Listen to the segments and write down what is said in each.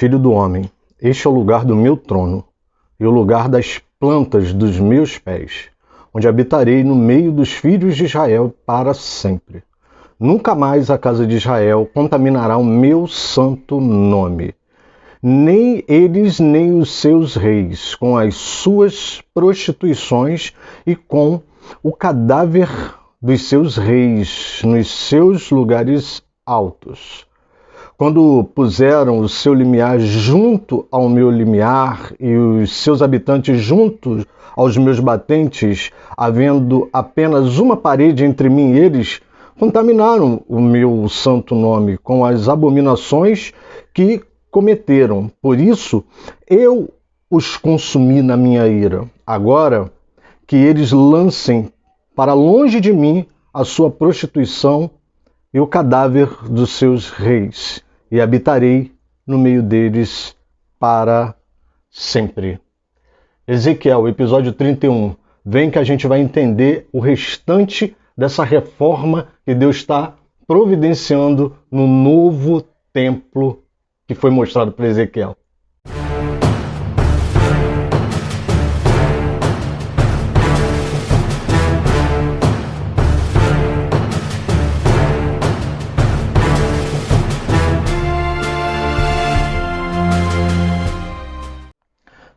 Filho do homem, este é o lugar do meu trono, e o lugar das plantas dos meus pés, onde habitarei no meio dos filhos de Israel para sempre. Nunca mais a casa de Israel contaminará o meu santo nome, nem eles nem os seus reis, com as suas prostituições e com o cadáver dos seus reis nos seus lugares altos. Quando puseram o seu limiar junto ao meu limiar e os seus habitantes junto aos meus batentes, havendo apenas uma parede entre mim e eles, contaminaram o meu santo nome com as abominações que cometeram. Por isso, eu os consumi na minha ira. Agora que eles lancem para longe de mim a sua prostituição e o cadáver dos seus reis, e habitarei no meio deles para sempre. Ezequiel, episódio 31. Vem que a gente vai entender o restante dessa reforma que Deus está providenciando no novo templo que foi mostrado para Ezequiel.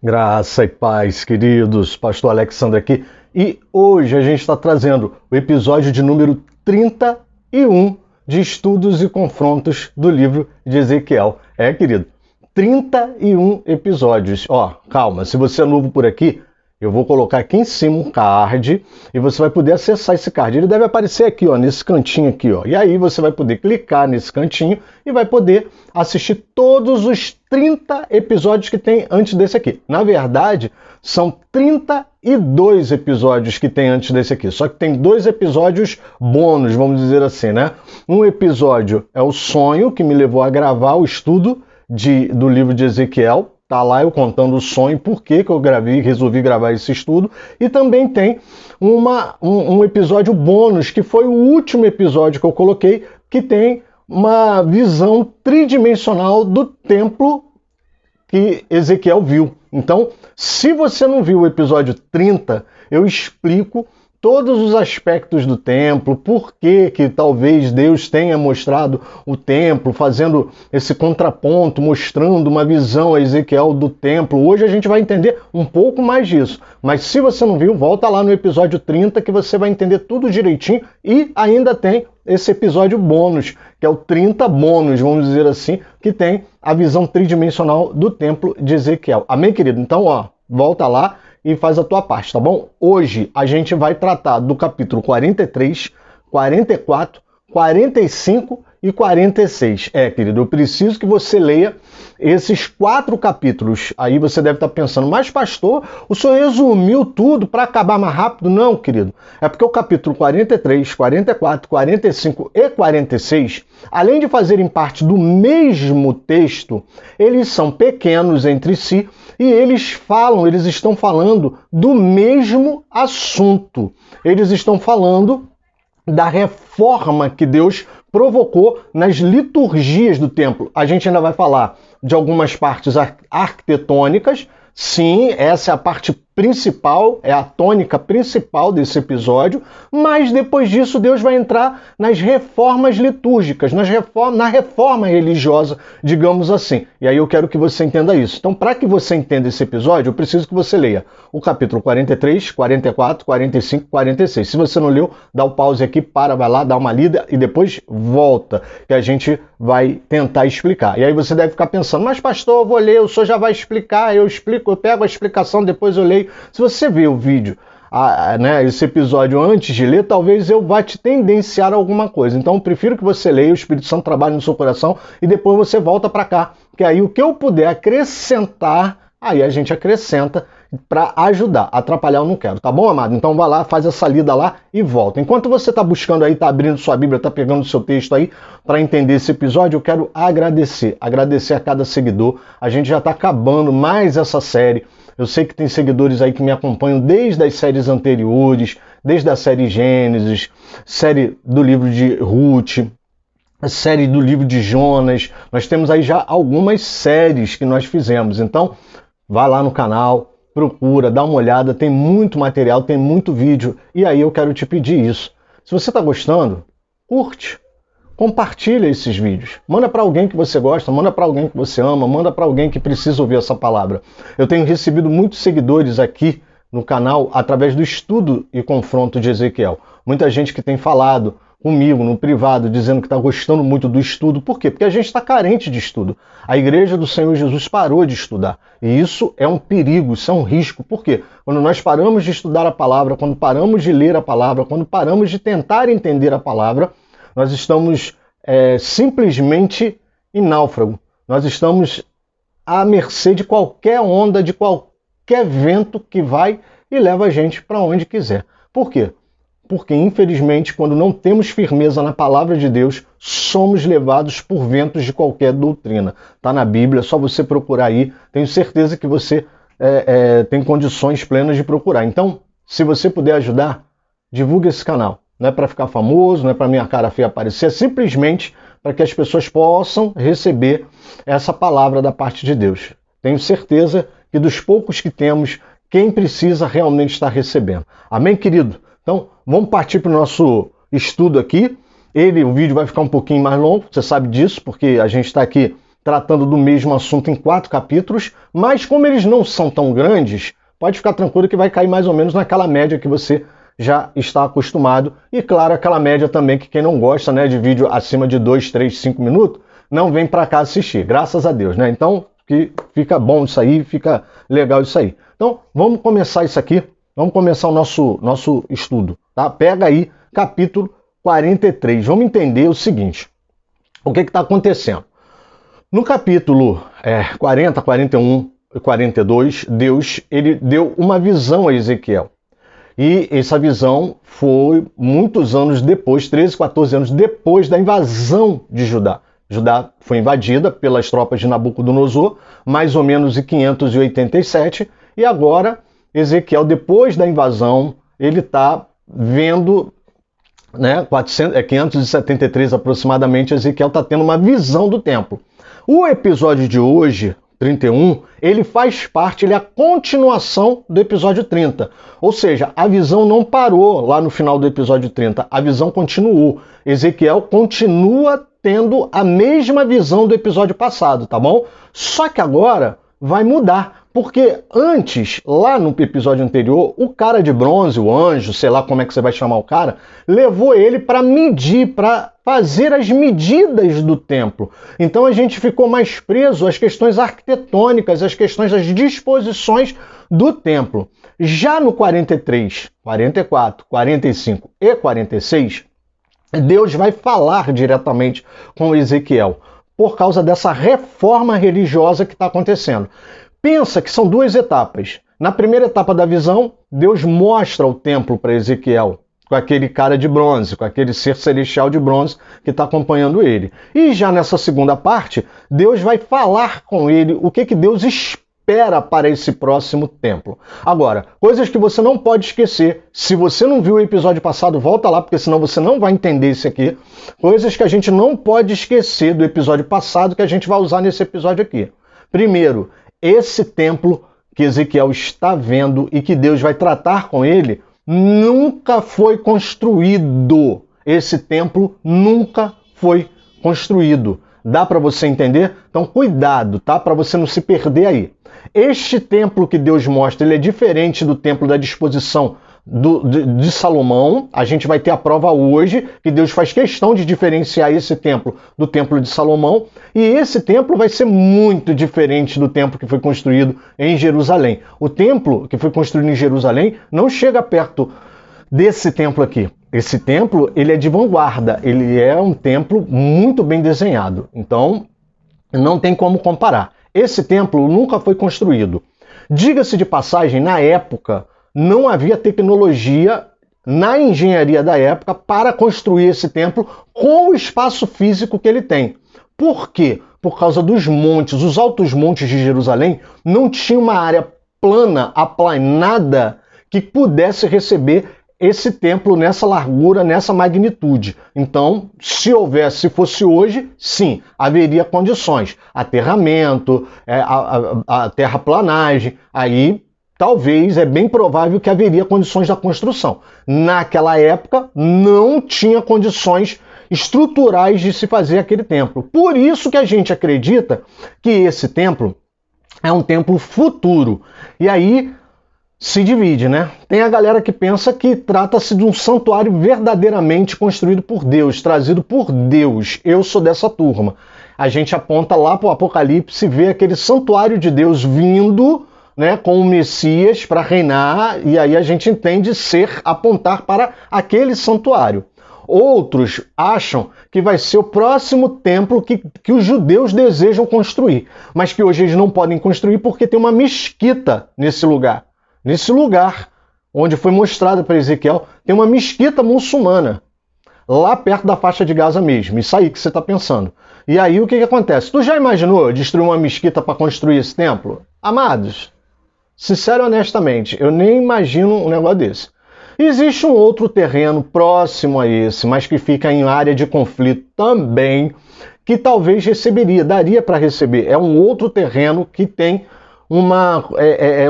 Graça e paz, queridos. Pastor Alexandre aqui. E hoje a gente está trazendo o episódio de número 31 de Estudos e Confrontos do livro de Ezequiel. Querido, 31 episódios. Calma, se você é novo por aqui, eu vou colocar aqui em cima um card e você vai poder acessar esse card. Ele deve aparecer aqui, nesse cantinho aqui, E aí você vai poder clicar nesse cantinho e vai poder assistir todos os 30 episódios que tem antes desse aqui. Na verdade, são 32 episódios que tem antes desse aqui. Só que tem 2 episódios bônus, vamos dizer assim, né? Um episódio é o sonho que me levou a gravar o estudo do livro de Ezequiel. Tá lá eu contando o sonho, por que eu resolvi gravar esse estudo. E também tem um episódio bônus, que foi o último episódio que eu coloquei, que tem uma visão tridimensional do templo que Ezequiel viu. Então, se você não viu o episódio 30, eu explico todos os aspectos do templo, por que talvez Deus tenha mostrado o templo, fazendo esse contraponto, mostrando uma visão a Ezequiel do templo. Hoje a gente vai entender um pouco mais disso. Mas se você não viu, volta lá no episódio 30 que você vai entender tudo direitinho. E ainda tem esse episódio bônus, que é o 30 bônus, vamos dizer assim, que tem a visão tridimensional do templo de Ezequiel. Amém, querido? Então, volta lá e faz a tua parte, tá bom? Hoje a gente vai tratar do capítulo 43, 44, 45 e 46. Querido, eu preciso que você leia esses 4 capítulos. Aí você deve estar pensando, mas pastor, o senhor resumiu tudo para acabar mais rápido? Não, querido. É porque o capítulo 43, 44, 45 e 46, além de fazerem parte do mesmo texto, eles são pequenos entre si e eles estão falando do mesmo assunto. Eles estão falando da reforma que Deus provocou nas liturgias do templo. A gente ainda vai falar de algumas partes arquitetônicas. Sim, essa é a parte principal, é a tônica principal desse episódio, mas depois disso Deus vai entrar nas reformas litúrgicas, na reforma religiosa, digamos assim. E aí eu quero que você entenda isso. Então, para que você entenda esse episódio, eu preciso que você leia o capítulo 43, 44, 45, 46. Se você não leu, dá o pause aqui, vai lá, dá uma lida e depois volta, que a gente vai tentar explicar. E aí você deve ficar pensando, mas pastor, eu vou ler, o senhor já vai explicar, eu pego a explicação, depois eu leio. Se você vê o vídeo, esse episódio antes de ler, talvez eu vá te tendenciar a alguma coisa. Então eu prefiro que você leia, o Espírito Santo trabalhe no seu coração e depois você volta para cá. Que aí o que eu puder acrescentar, aí a gente acrescenta para ajudar. Atrapalhar eu não quero, tá bom, amado? Então vai lá, faz essa lida lá e volta. Enquanto você está buscando aí, está abrindo sua Bíblia, está pegando o seu texto aí para entender esse episódio, eu quero agradecer a cada seguidor. A gente já está acabando mais essa série. Eu sei que tem seguidores aí que me acompanham desde as séries anteriores, desde a série Gênesis, série do livro de Ruth, a série do livro de Jonas, nós temos aí já algumas séries que nós fizemos. Então, vai lá no canal, procura, dá uma olhada, tem muito material, tem muito vídeo. E aí eu quero te pedir isso. Se você está gostando, curte, compartilha esses vídeos. Manda para alguém que você gosta, manda para alguém que você ama, manda para alguém que precisa ouvir essa palavra. Eu tenho recebido muitos seguidores aqui no canal através do estudo e confronto de Ezequiel. Muita gente que tem falado comigo no privado, dizendo que está gostando muito do estudo. Por quê? Porque a gente está carente de estudo. A igreja do Senhor Jesus parou de estudar. E isso é um perigo, isso é um risco. Por quê? Quando nós paramos de estudar a palavra, quando paramos de ler a palavra, quando paramos de tentar entender a palavra, nós estamos simplesmente em náufrago. Nós estamos à mercê de qualquer onda, de qualquer vento que vai e leva a gente para onde quiser. Por quê? Porque, infelizmente, quando não temos firmeza na palavra de Deus, somos levados por ventos de qualquer doutrina. Está na Bíblia, é só você procurar aí. Tenho certeza que você tem condições plenas de procurar. Então, se você puder ajudar, divulgue esse canal. Não é para ficar famoso, não é para minha cara feia aparecer, é simplesmente para que as pessoas possam receber essa palavra da parte de Deus. Tenho certeza que dos poucos que temos, quem precisa realmente está recebendo. Amém, querido? Então, vamos partir para o nosso estudo aqui. O vídeo vai ficar um pouquinho mais longo, você sabe disso, porque a gente está aqui tratando do mesmo assunto em 4 capítulos, mas como eles não são tão grandes, pode ficar tranquilo que vai cair mais ou menos naquela média que você já está acostumado. E claro, aquela média também que quem não gosta, né, de vídeo acima de 2, 3, 5 minutos, não vem para cá assistir, graças a Deus, né? Então, que fica bom isso aí, fica legal isso aí. Então, vamos começar isso aqui. Vamos começar o nosso estudo, tá? Pega aí, capítulo 43. Vamos entender o seguinte. O que está acontecendo? No capítulo 40, 41 e 42, Deus ele deu uma visão a Ezequiel. E essa visão foi muitos anos depois, 13, 14 anos depois da invasão de Judá. Judá foi invadida pelas tropas de Nabucodonosor, mais ou menos em 587, e agora Ezequiel, depois da invasão, ele está vendo, 573 aproximadamente, Ezequiel está tendo uma visão do templo. O episódio de hoje, 31, ele faz parte, ele é a continuação do episódio 30. Ou seja, a visão não parou lá no final do episódio 30, a visão continuou. Ezequiel continua tendo a mesma visão do episódio passado, tá bom? Só que agora vai mudar. Porque antes, lá no episódio anterior, o cara de bronze, o anjo, sei lá como é que você vai chamar o cara, levou ele para medir, para fazer as medidas do templo. Então a gente ficou mais preso às questões arquitetônicas, às questões das disposições do templo. Já no 43, 44, 45 e 46, Deus vai falar diretamente com Ezequiel por causa dessa reforma religiosa que está acontecendo. Pensa que são 2 etapas. Na primeira etapa da visão, Deus mostra o templo para Ezequiel, com aquele cara de bronze, com aquele ser celestial de bronze que está acompanhando ele. E já nessa segunda parte, Deus vai falar com ele o que Deus espera para esse próximo templo. Agora, coisas que você não pode esquecer. Se você não viu o episódio passado, volta lá, porque senão você não vai entender isso aqui. Coisas que a gente não pode esquecer do episódio passado que a gente vai usar nesse episódio aqui. Primeiro, esse templo que Ezequiel está vendo e que Deus vai tratar com ele, nunca foi construído. Esse templo nunca foi construído. Dá para você entender? Então cuidado, tá? Para você não se perder aí. Este templo que Deus mostra, ele é diferente do templo da disposição de Salomão. A gente vai ter a prova hoje que Deus faz questão de diferenciar esse templo do templo de Salomão, e esse templo vai ser muito diferente do templo que foi construído em Jerusalém. O templo que foi construído em Jerusalém não chega perto desse templo aqui. Esse templo, ele é de vanguarda, ele é um templo muito bem desenhado, então não tem como comparar. Esse templo nunca foi construído. Diga-se de passagem, na época, não havia tecnologia na engenharia da época para construir esse templo com o espaço físico que ele tem. Por quê? Por causa dos montes. Os altos montes de Jerusalém não tinham uma área plana, aplanada, que pudesse receber esse templo nessa largura, nessa magnitude. Então, se fosse hoje, sim, haveria condições. Aterramento, a terraplanagem, aí talvez, é bem provável que haveria condições da construção. Naquela época, não tinha condições estruturais de se fazer aquele templo. Por isso que a gente acredita que esse templo é um templo futuro. E aí se divide, né? Tem a galera que pensa que trata-se de um santuário verdadeiramente construído por Deus, trazido por Deus. Eu sou dessa turma. A gente aponta lá para o Apocalipse e vê aquele santuário de Deus vindo, né, com o Messias para reinar, e aí a gente entende apontar para aquele santuário. Outros acham que vai ser o próximo templo que os judeus desejam construir, mas que hoje eles não podem construir porque tem uma mesquita nesse lugar. Nesse lugar onde foi mostrado para Ezequiel, tem uma mesquita muçulmana, lá perto da faixa de Gaza mesmo. Isso aí que você está pensando. E aí o que acontece? Tu já imaginou destruir uma mesquita para construir esse templo? Amados, sincero e honestamente, eu nem imagino um negócio desse. Existe um outro terreno próximo a esse, mas que fica em área de conflito também, que talvez daria para receber. É um outro terreno que tem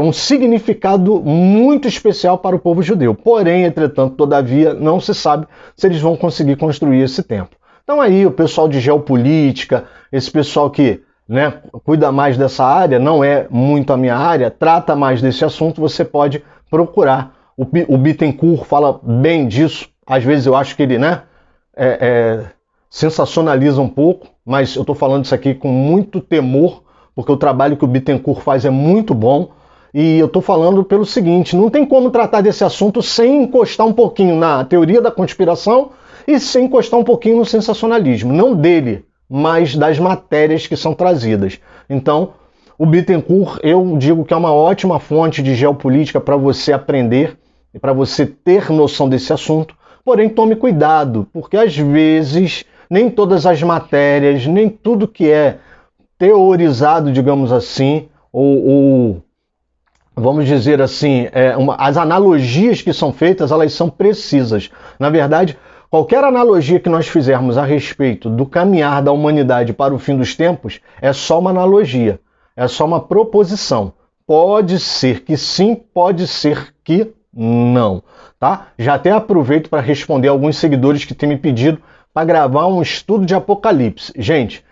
um significado muito especial para o povo judeu. Porém, entretanto, todavia, não se sabe se eles vão conseguir construir esse templo. Então aí o pessoal de geopolítica, esse pessoal que, né, cuida mais dessa área, não é muito a minha área, trata mais desse assunto, você pode procurar. O Bittencourt fala bem disso. Às vezes eu acho que ele, né, sensacionaliza um pouco, mas eu estou falando isso aqui com muito temor, porque o trabalho que o Bittencourt faz é muito bom. E eu estou falando pelo seguinte, não tem como tratar desse assunto sem encostar um pouquinho na teoria da conspiração e sem encostar um pouquinho no sensacionalismo. Não dele, mas das matérias que são trazidas. Então, o Bittencourt, eu digo que é uma ótima fonte de geopolítica para você aprender e para você ter noção desse assunto. Porém, tome cuidado, porque às vezes nem todas as matérias, nem tudo que é teorizado, digamos assim, ou vamos dizer assim, as analogias que são feitas, elas são precisas. Na verdade, qualquer analogia que nós fizermos a respeito do caminhar da humanidade para o fim dos tempos é só uma analogia, é só uma proposição. Pode ser que sim, pode ser que não, tá? Já até aproveito para responder alguns seguidores que têm me pedido para gravar um estudo de Apocalipse. Gente,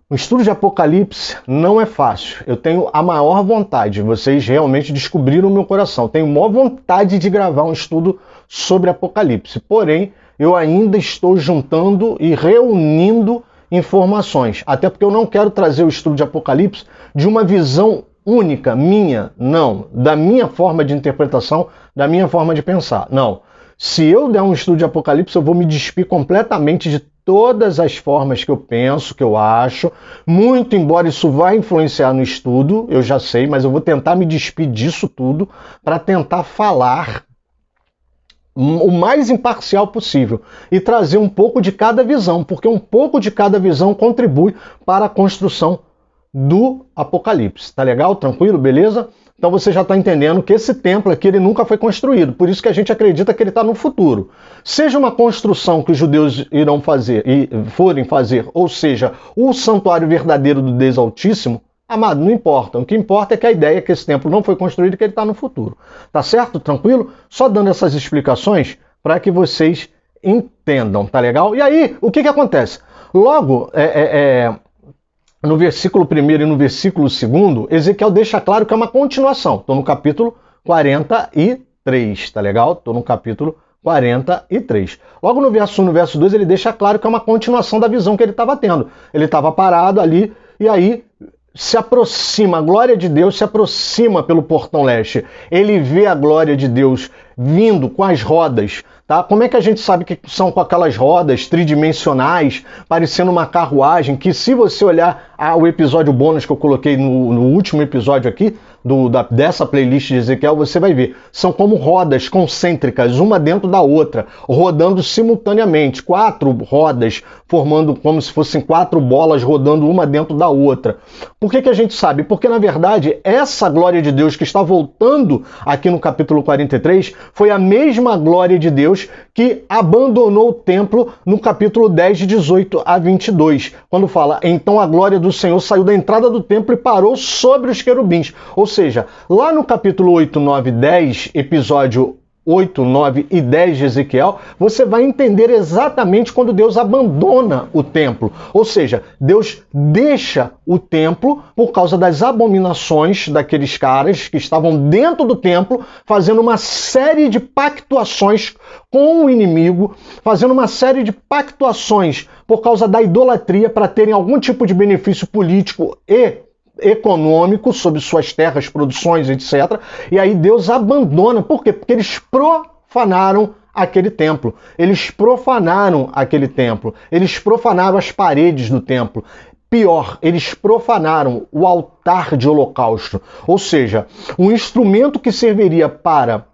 o estudo de Apocalipse não é fácil. Eu tenho a maior vontade, vocês realmente descobriram o meu coração. Eu tenho a maior vontade de gravar um estudo sobre Apocalipse. Porém, eu ainda estou juntando e reunindo informações. Até porque eu não quero trazer o estudo de Apocalipse de uma visão única, minha, não. Da minha forma de interpretação, da minha forma de pensar. Não. Se eu der um estudo de Apocalipse, eu vou me despir completamente de todas as formas que eu penso, que eu acho, muito embora isso vá influenciar no estudo, eu já sei, mas eu vou tentar me despir disso tudo para tentar falar o mais imparcial possível e trazer um pouco de cada visão, porque um pouco de cada visão contribui para a construção do Apocalipse. Tá legal? Tranquilo? Beleza? Então você já está entendendo que esse templo aqui ele nunca foi construído, por isso que a gente acredita que ele está no futuro. Seja uma construção que os judeus irão fazer e forem fazer, ou seja, o santuário verdadeiro do Deus Altíssimo, amado, não importa. O que importa é que a ideia é que esse templo não foi construído e que ele está no futuro. Tá certo? Tranquilo? Só dando essas explicações para que vocês entendam, tá legal? E aí, o que acontece? Logo, no versículo 1 e no versículo 2, Ezequiel deixa claro que é uma continuação. Estou no capítulo 43, tá legal? Estou no capítulo 43. Logo no verso 1 e no verso 2, ele deixa claro que é uma continuação da visão que ele estava tendo. Ele estava parado ali e aí se aproxima, a glória de Deus se aproxima pelo portão leste. Ele vê a glória de Deus vindo com as rodas, Tá? Como é que a gente sabe que são com aquelas rodas tridimensionais, parecendo uma carruagem, que se você olhar o episódio bônus que eu coloquei no último episódio aqui, dessa playlist de Ezequiel, você vai ver. São como rodas concêntricas, uma dentro da outra, rodando simultaneamente. 4 rodas, formando como se fossem 4 bolas rodando uma dentro da outra. Por que a gente sabe? Porque, na verdade, essa glória de Deus que está voltando aqui no capítulo 43 foi a mesma glória de Deus que abandonou o templo no capítulo 10, de 18 a 22, quando fala, então a glória do Senhor saiu da entrada do templo e parou sobre os querubins. Ou seja, lá no capítulo 8, 9 e 10, episódio 8, 9 e 10 de Ezequiel, você vai entender exatamente quando Deus abandona o templo. Ou seja, Deus deixa o templo por causa das abominações daqueles caras que estavam dentro do templo, fazendo uma série de pactuações com o inimigo, fazendo uma série de pactuações por causa da idolatria para terem algum tipo de benefício político e econômico sobre suas terras, produções, etc. E aí Deus abandona. Por quê? Porque eles profanaram aquele templo. Eles profanaram aquele templo. Eles profanaram as paredes do templo. Pior, eles profanaram o altar de holocausto. Ou seja, um instrumento que serviria para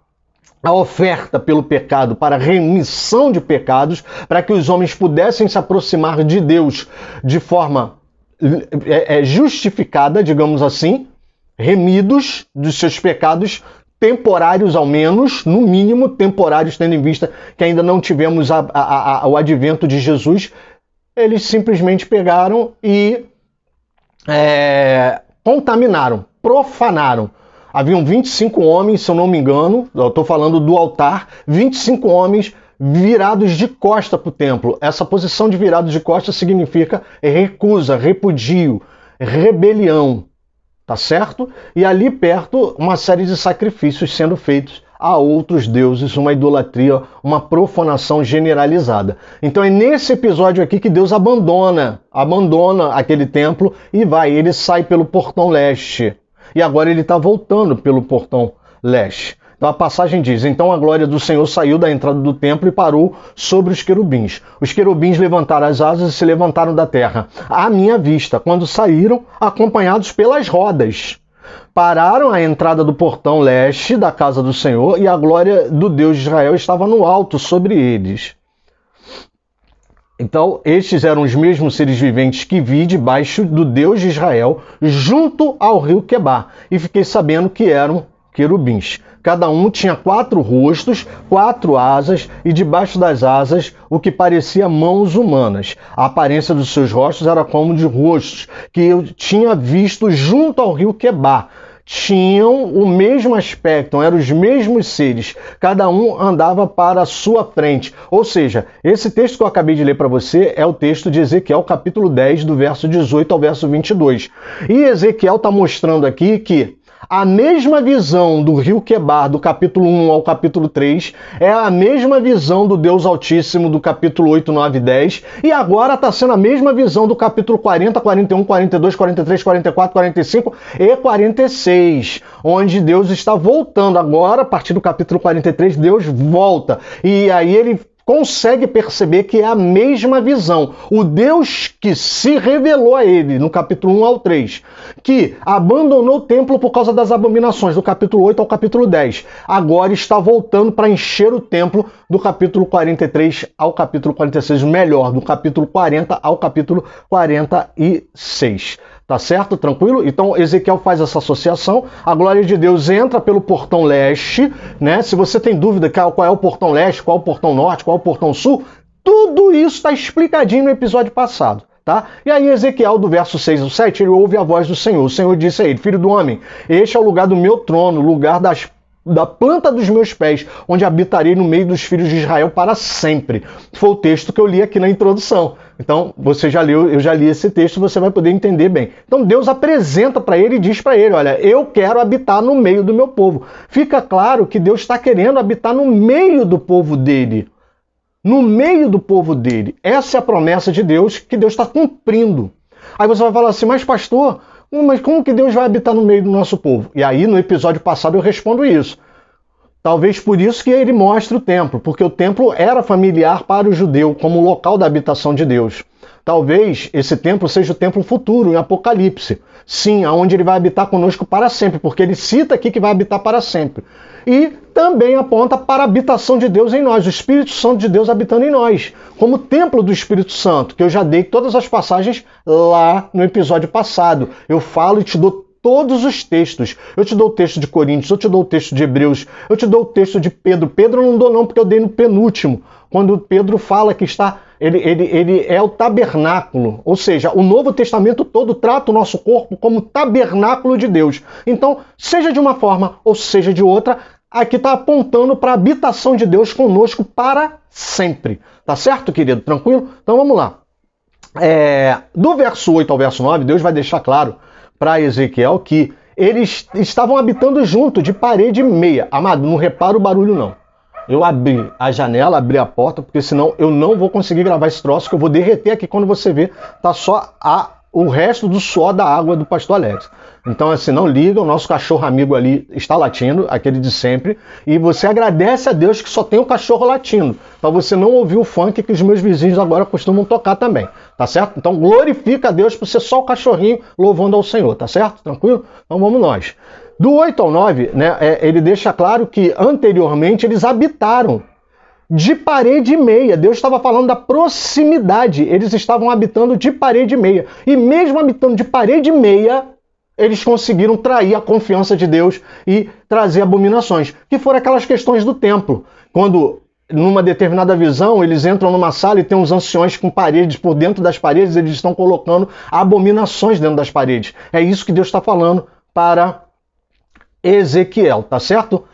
a oferta pelo pecado, para a remissão de pecados, para que os homens pudessem se aproximar de Deus de forma justificada, digamos assim, remidos dos seus pecados temporários ao menos, no mínimo temporários, tendo em vista que ainda não tivemos o advento de Jesus. Eles simplesmente pegaram e contaminaram, profanaram. Haviam 25 homens, se eu não me engano, eu estou falando do altar, 25 homens virados de costa para o templo. Essa posição de virados de costa significa recusa, repudio, rebelião, tá certo? E ali perto, uma série de sacrifícios sendo feitos a outros deuses, uma idolatria, uma profanação generalizada. Então é nesse episódio aqui que Deus abandona aquele templo e ele sai pelo portão leste. E agora ele está voltando pelo portão leste. Então a passagem diz, então a glória do Senhor saiu da entrada do templo e parou sobre os querubins. Os querubins levantaram as asas e se levantaram da terra, à minha vista, quando saíram, acompanhados pelas rodas. Pararam à entrada do portão leste da casa do Senhor e a glória do Deus de Israel estava no alto sobre eles. Então, estes eram os mesmos seres viventes que vi debaixo do Deus de Israel, junto ao rio Quebar, e fiquei sabendo que eram querubins. Cada um tinha 4 rostos, 4 asas, e debaixo das asas o que parecia mãos humanas. A aparência dos seus rostos era como de rostos que eu tinha visto junto ao rio Quebar. Tinham o mesmo aspecto, eram os mesmos seres, cada um andava para a sua frente. Ou seja, esse texto que eu acabei de ler para você é o texto de Ezequiel, capítulo 10, do verso 18 ao verso 22. E Ezequiel está mostrando aqui que a mesma visão do rio Quebar, do capítulo 1 ao capítulo 3, é a mesma visão do Deus Altíssimo do capítulo 8, 9 e 10, e agora está sendo a mesma visão do capítulo 40, 41, 42, 43, 44, 45 e 46, onde Deus está voltando agora, a partir do capítulo 43, Deus volta, e aí ele consegue perceber que é a mesma visão. O Deus que se revelou a ele, no capítulo 1 ao 3, que abandonou o templo por causa das abominações, do capítulo 8 ao capítulo 10, agora está voltando para encher o templo do capítulo 43 ao capítulo 46, melhor, do capítulo 40 ao capítulo 46. Tá certo? Tranquilo? Então Ezequiel faz essa associação, a glória de Deus entra pelo portão leste, né? Se você tem dúvida qual é o portão leste, qual é o portão norte, qual é o portão sul, tudo isso está explicadinho no episódio passado, tá? E aí Ezequiel, do verso 6 ao 7, ele ouve a voz do Senhor. O Senhor disse a ele, filho do homem, este é o lugar do meu trono, lugar da planta dos meus pés, onde habitarei no meio dos filhos de Israel para sempre. Foi o texto que eu li aqui na introdução. Então, você já leu, eu já li esse texto, você vai poder entender bem. Então, Deus apresenta para ele e diz para ele, olha, eu quero habitar no meio do meu povo. Fica claro que Deus está querendo habitar no meio do povo dele. No meio do povo dele. Essa é a promessa de Deus que Deus está cumprindo. Aí você vai falar assim, mas pastor, mas como que Deus vai habitar no meio do nosso povo? E aí, no episódio passado, eu respondo isso. Talvez por isso que ele mostra o templo, porque o templo era familiar para o judeu, como local da habitação de Deus. Talvez esse templo seja o templo futuro, em Apocalipse. Sim, aonde ele vai habitar conosco para sempre, porque ele cita aqui que vai habitar para sempre. E também aponta para a habitação de Deus em nós, o Espírito Santo de Deus habitando em nós, como templo do Espírito Santo, que eu já dei todas as passagens lá no episódio passado. Eu falo e te dou todos os textos. Eu te dou o texto de Coríntios, eu te dou o texto de Hebreus, eu te dou o texto de Pedro. Pedro eu não dou não, porque eu dei no penúltimo, quando Pedro fala que ele é o tabernáculo, ou seja, o Novo Testamento todo trata o nosso corpo como tabernáculo de Deus. Então, seja de uma forma ou seja de outra, aqui está apontando para a habitação de Deus conosco para sempre. Tá certo, querido? Tranquilo? Então vamos lá. Do verso 8 ao verso 9, Deus vai deixar claro para Ezequiel que eles estavam habitando junto, de parede meia. Amado, não repara o barulho não. Eu abri a janela, abri a porta, porque senão eu não vou conseguir gravar esse troço, que eu vou derreter aqui quando você ver, tá só o resto do suor da água do pastor Alex. Então, assim, não liga, o nosso cachorro amigo ali está latindo, aquele de sempre, e você agradece a Deus que só tem o cachorro latindo, para você não ouvir o funk que os meus vizinhos agora costumam tocar também, tá certo? Então, glorifica a Deus por ser só o cachorrinho louvando ao Senhor, tá certo? Tranquilo? Então, vamos nós. Do 8 ao 9, né, ele deixa claro que anteriormente eles habitaram de parede e meia. Deus estava falando da proximidade. Eles estavam habitando de parede e meia. E mesmo habitando de parede e meia, eles conseguiram trair a confiança de Deus e trazer abominações, que foram aquelas questões do templo. Quando, numa determinada visão, eles entram numa sala e tem uns anciões com paredes, por dentro das paredes, eles estão colocando abominações dentro das paredes. É isso que Deus está falando para Ezequiel, tá certo?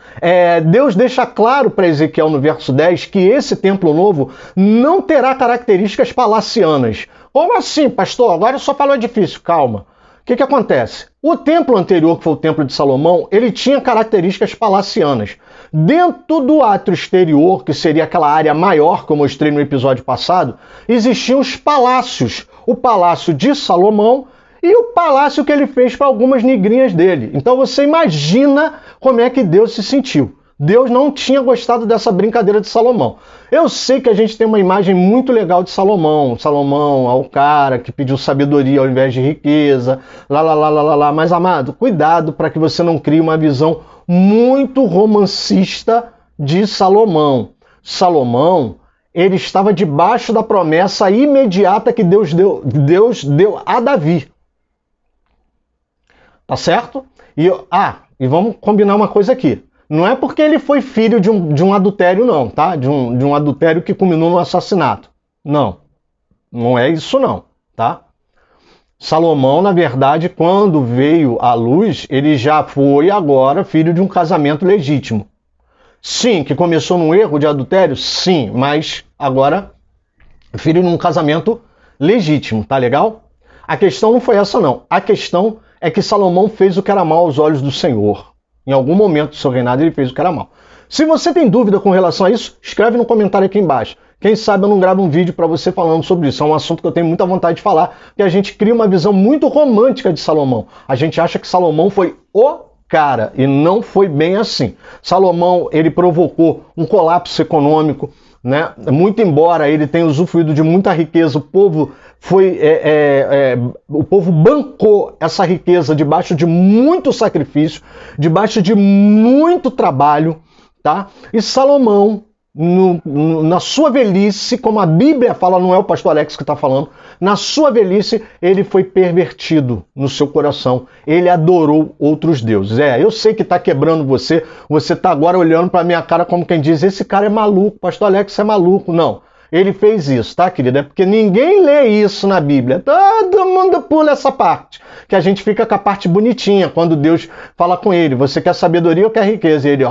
Deus deixa claro para Ezequiel no verso 10 que esse templo novo não terá características palacianas. Como assim, pastor? Agora só falou difícil. Calma. O que acontece? O templo anterior, que foi o templo de Salomão, ele tinha características palacianas. Dentro do átrio exterior, que seria aquela área maior que eu mostrei no episódio passado, existiam os palácios. O palácio de Salomão e o palácio que ele fez para algumas negrinhas dele. Então você imagina como é que Deus se sentiu. Deus não tinha gostado dessa brincadeira de Salomão. Eu sei que a gente tem uma imagem muito legal de Salomão. Salomão é o cara que pediu sabedoria ao invés de riqueza, Mas, amado, cuidado para que você não crie uma visão muito romancista de Salomão. Salomão, ele estava debaixo da promessa imediata que Deus deu a Davi. Tá certo? E vamos combinar uma coisa aqui. Não é porque ele foi filho de um adultério, não, tá? De um adultério que culminou no assassinato. Não. Não é isso, não, tá? Salomão, na verdade, quando veio à luz, ele já foi agora filho de um casamento legítimo. Sim, que começou num erro de adultério? Sim, mas agora filho de um casamento legítimo, tá legal? A questão não foi essa, não. A questão é que Salomão fez o que era mal aos olhos do Senhor. Em algum momento do seu reinado ele fez o que era mal. Se você tem dúvida com relação a isso, escreve no comentário aqui embaixo. Quem sabe eu não gravo um vídeo para você falando sobre isso. É um assunto que eu tenho muita vontade de falar, que a gente cria uma visão muito romântica de Salomão. A gente acha que Salomão foi o cara, e não foi bem assim. Salomão, ele provocou um colapso econômico, né? Muito embora ele tenha usufruído de muita riqueza, o povo bancou essa riqueza debaixo de muito sacrifício, debaixo de muito trabalho, tá? E Salomão, na sua velhice, como a Bíblia fala, não é o pastor Alex que está falando, na sua velhice ele foi pervertido no seu coração, ele adorou outros deuses. Eu sei que está quebrando você está agora olhando para minha cara como quem diz, esse cara é maluco, pastor Alex é maluco. Não, ele fez isso, tá, querida? É porque ninguém lê isso na Bíblia, todo mundo pula essa parte, que a gente fica com a parte bonitinha, quando Deus fala com ele, você quer sabedoria ou quer riqueza? E ele,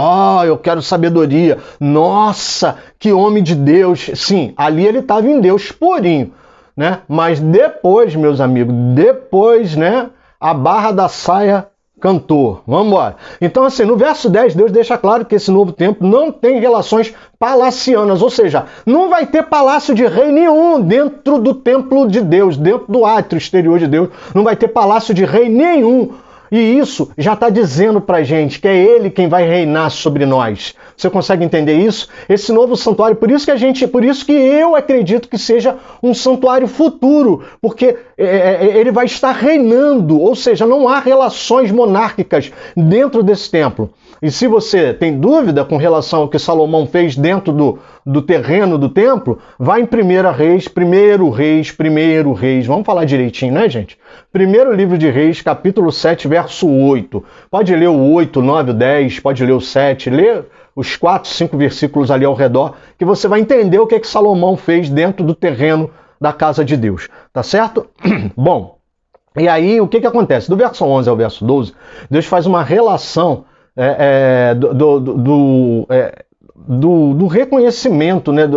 eu quero sabedoria. Nossa, que homem de Deus. Sim, ali ele estava em Deus purinho, né? Mas depois, meus amigos, né, a barra da saia cantou. Vamos embora. Então, assim, no verso 10, Deus deixa claro que esse novo templo não tem relações palacianas, ou seja, não vai ter palácio de rei nenhum dentro do templo de Deus, dentro do átrio exterior de Deus, não vai ter palácio de rei nenhum. E isso já está dizendo para a gente que é Ele quem vai reinar sobre nós. Você consegue entender isso? Esse novo santuário, por isso que eu acredito que seja um santuário futuro, porque ele vai estar reinando, ou seja, não há relações monárquicas dentro desse templo. E se você tem dúvida com relação ao que Salomão fez dentro do terreno do templo, vai em 1 Reis, vamos falar direitinho, né, gente? Primeiro livro de Reis, capítulo 7, verso 8. Pode ler o 8, 9, 10, pode ler o 7, lê os 4, 5 versículos ali ao redor, que você vai entender o que Salomão fez dentro do terreno da casa de Deus, tá certo? Bom, e aí o que acontece? Do verso 11 ao verso 12, Deus faz uma relação do reconhecimento, né?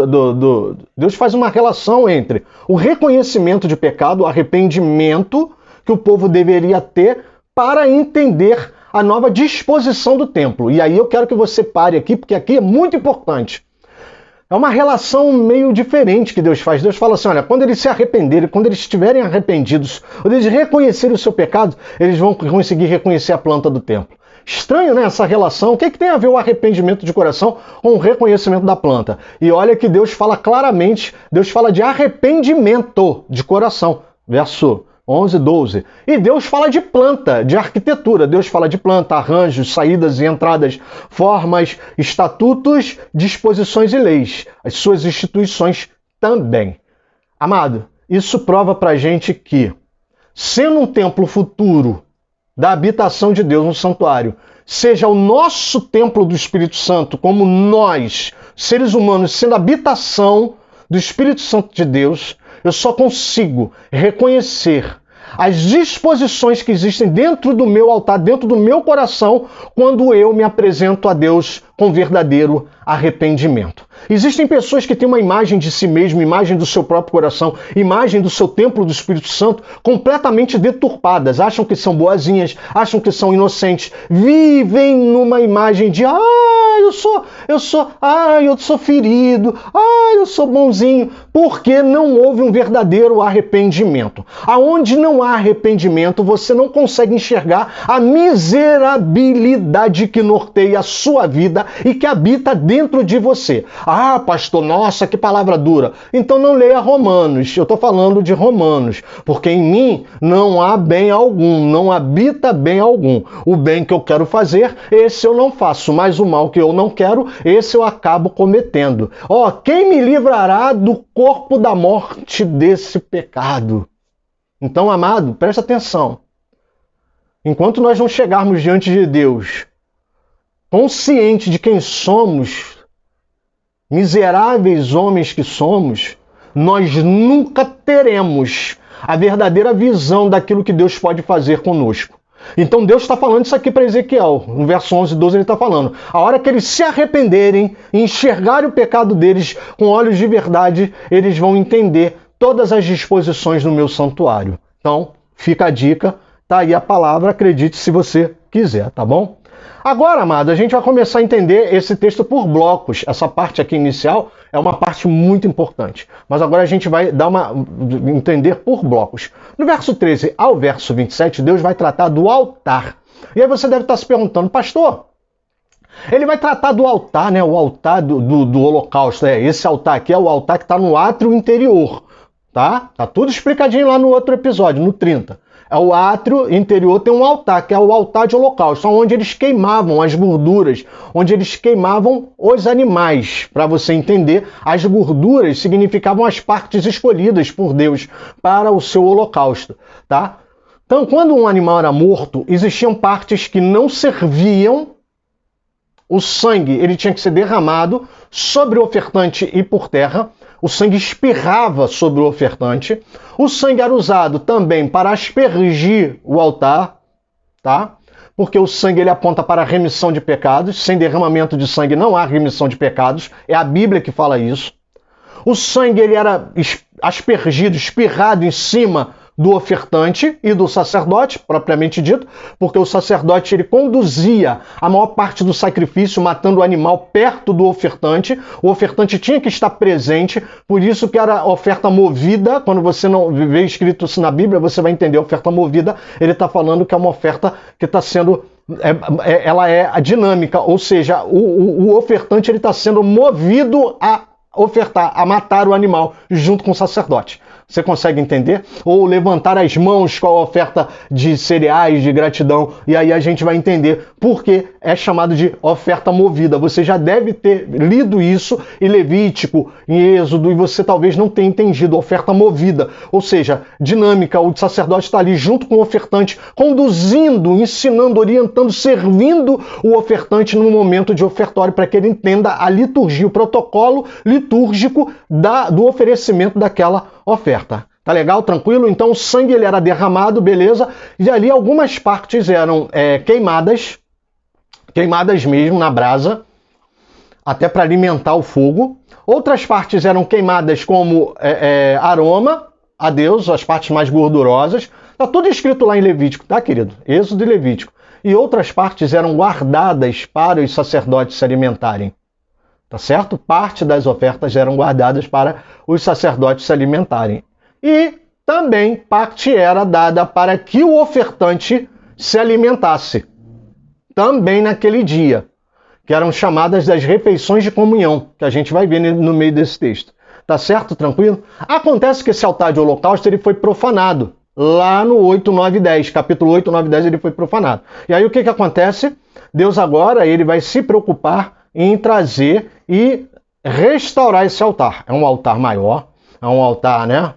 Deus faz uma relação entre o reconhecimento de pecado, o arrependimento que o povo deveria ter para entender a nova disposição do templo. E aí eu quero que você pare aqui, porque aqui é muito importante. É uma relação meio diferente que Deus faz. Deus fala assim, olha, quando eles se arrependerem, quando eles estiverem arrependidos, quando eles reconhecerem o seu pecado, eles vão conseguir reconhecer a planta do templo. Estranho, né, essa relação. O que tem a ver o arrependimento de coração com o reconhecimento da planta? E olha que Deus fala claramente, Deus fala de arrependimento de coração. Verso 11, 12. E Deus fala de planta, de arquitetura. Deus fala de planta, arranjos, saídas e entradas, formas, estatutos, disposições e leis. As suas instituições também. Amado, isso prova pra gente que, sendo um templo futuro da habitação de Deus no santuário, seja o nosso templo do Espírito Santo, como nós, seres humanos, sendo a habitação do Espírito Santo de Deus, eu só consigo reconhecer as disposições que existem dentro do meu altar, dentro do meu coração, quando eu me apresento a Deus com verdadeiro arrependimento. Existem pessoas que têm uma imagem de si mesmo, imagem do seu próprio coração, imagem do seu templo do Espírito Santo completamente deturpadas, acham que são boazinhas, acham que são inocentes, vivem numa imagem de eu sou ferido, eu sou bonzinho, porque não houve um verdadeiro arrependimento. Aonde não há arrependimento, você não consegue enxergar a miserabilidade que norteia a sua vida e que habita dentro de você. Pastor, nossa, que palavra dura. Então não leia Romanos, eu estou falando de Romanos, porque em mim não há bem algum, não habita bem algum. O bem que eu quero fazer, esse eu não faço, mas o mal que eu não quero, esse eu acabo cometendo. Quem me livrará do corpo da morte desse pecado? Então, amado, presta atenção. Enquanto nós não chegarmos diante de Deus, consciente de quem somos, miseráveis homens que somos, nós nunca teremos a verdadeira visão daquilo que Deus pode fazer conosco. Então Deus está falando isso aqui para Ezequiel. No verso 11 e 12 ele está falando. A hora que eles se arrependerem e enxergarem o pecado deles com olhos de verdade, eles vão entender todas as disposições do meu santuário. Então, fica a dica, tá aí a palavra, acredite se você quiser, tá bom? Agora, amado, a gente vai começar a entender esse texto por blocos. Essa parte aqui inicial é uma parte muito importante. Mas agora a gente vai entender por blocos. No verso 13 ao verso 27, Deus vai tratar do altar. E aí você deve estar se perguntando, pastor, ele vai tratar do altar, né? O altar do holocausto. Esse altar aqui é o altar que está no átrio interior. Tá? Tá tudo explicadinho lá no outro episódio, no 30. É o átrio interior, tem um altar, que é o altar de holocausto, onde eles queimavam as gorduras, onde eles queimavam os animais. Para você entender, as gorduras significavam as partes escolhidas por Deus para o seu holocausto. Tá? Então, quando um animal era morto, existiam partes que não serviam. O sangue ele tinha que ser derramado sobre o ofertante e por terra. O sangue espirrava sobre o ofertante. O sangue era usado também para aspergir o altar, tá? Porque o sangue ele aponta para a remissão de pecados. Sem derramamento de sangue não há remissão de pecados. É a Bíblia que fala isso. O sangue ele era aspergido, espirrado em cima do ofertante e do sacerdote, propriamente dito, porque o sacerdote ele conduzia a maior parte do sacrifício, matando o animal perto do ofertante. O ofertante tinha que estar presente, por isso que era oferta movida. Quando você não vê escrito isso na Bíblia, você vai entender oferta movida. Ele está falando que é uma oferta que está sendo... ela é a dinâmica, ou seja, o ofertante está sendo movido a ofertar, a matar o animal junto com o sacerdote. Você consegue entender? Ou levantar as mãos com a oferta de cereais, de gratidão, e aí a gente vai entender por que é chamado de oferta movida. Você já deve ter lido isso em Levítico, em Êxodo, e você talvez não tenha entendido. Oferta movida, ou seja, dinâmica, o sacerdote está ali junto com o ofertante, conduzindo, ensinando, orientando, servindo o ofertante no momento de ofertório, para que ele entenda a liturgia, o protocolo litúrgico do oferecimento daquela oferta. Tá legal? Tranquilo? Então o sangue ele era derramado, beleza? E ali algumas partes eram queimadas mesmo na brasa, até para alimentar o fogo. Outras partes eram queimadas como aroma a Deus, as partes mais gordurosas. Tá tudo escrito lá em Levítico, tá, querido? Êxodo e Levítico. E outras partes eram guardadas para os sacerdotes se alimentarem. Tá certo? Parte das ofertas eram guardadas para os sacerdotes se alimentarem. E também parte era dada para que o ofertante se alimentasse. Também naquele dia, que eram chamadas das refeições de comunhão, que a gente vai ver no meio desse texto. Tá certo? Tranquilo? Acontece que esse altar de holocausto ele foi profanado. Lá no 8, 9 e 10. Capítulo 8, 9 e 10 ele foi profanado. E aí o que acontece? Deus agora ele vai se preocupar em trazer e restaurar esse altar. É um altar maior, é um altar, né,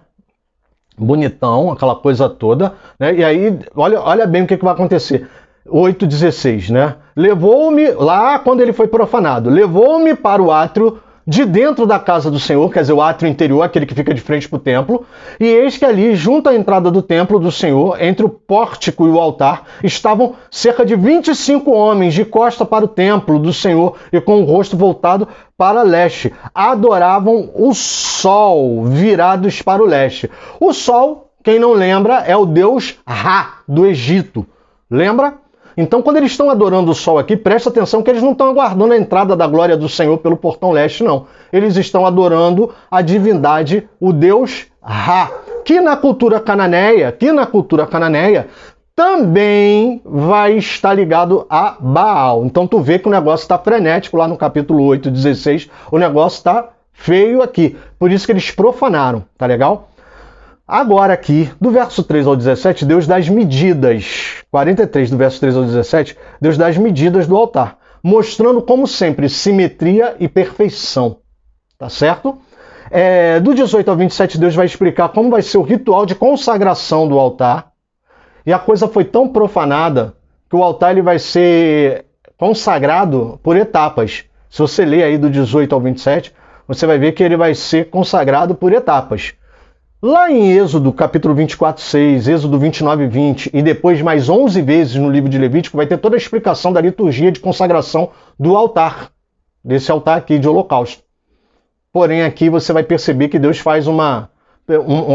bonitão, aquela coisa toda, né? E aí, olha bem o que vai acontecer. 8,16, né? Levou-me, lá quando ele foi profanado, levou-me para o átrio de dentro da casa do Senhor, quer dizer, o átrio interior, aquele que fica de frente para o templo, e eis que ali, junto à entrada do templo do Senhor, entre o pórtico e o altar, estavam cerca de 25 homens de costa para o templo do Senhor e com o rosto voltado para leste. Adoravam o sol, virados para o leste. O sol, quem não lembra, é o deus Ra, do Egito. Lembra? Então, quando eles estão adorando o sol aqui, presta atenção que eles não estão aguardando a entrada da glória do Senhor pelo portão leste, não. Eles estão adorando a divindade, o deus Ra, que na cultura cananeia, também vai estar ligado a Baal. Então, tu vê que o negócio está frenético lá no capítulo 8, 16. O negócio está feio aqui. Por isso que eles profanaram, tá legal? Agora aqui, do verso 3 ao 17, Deus dá as medidas. 43, do verso 3 ao 17, Deus dá as medidas do altar, mostrando, como sempre, simetria e perfeição. Tá certo? Do 18 ao 27, Deus vai explicar como vai ser o ritual de consagração do altar. E a coisa foi tão profanada que o altar ele vai ser consagrado por etapas. Se você ler aí do 18 ao 27, você vai ver que ele vai ser consagrado por etapas. Lá em Êxodo, capítulo 24, 6, Êxodo 29, 20, e depois mais 11 vezes no livro de Levítico, vai ter toda a explicação da liturgia de consagração do altar, desse altar aqui de holocausto. Porém, aqui você vai perceber que Deus faz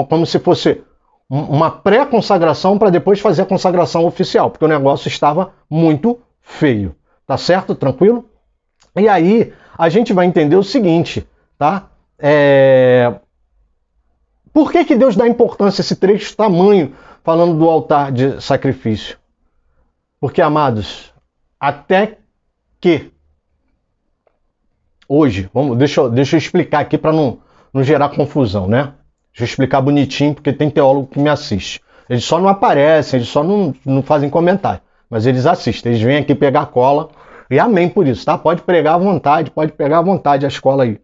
como se fosse uma pré-consagração para depois fazer a consagração oficial, porque o negócio estava muito feio. Tá certo? Tranquilo? E aí, a gente vai entender o seguinte, tá? Por que Deus dá importância a esse trecho tamanho falando do altar de sacrifício? Porque, amados, até que hoje, deixa eu explicar aqui para não gerar confusão, né? Deixa eu explicar bonitinho, porque tem teólogo que me assiste. Eles só não aparecem, eles só não fazem comentário, mas eles assistem, eles vêm aqui pegar cola, e amém por isso, tá? Pode pegar à vontade, a escola aí.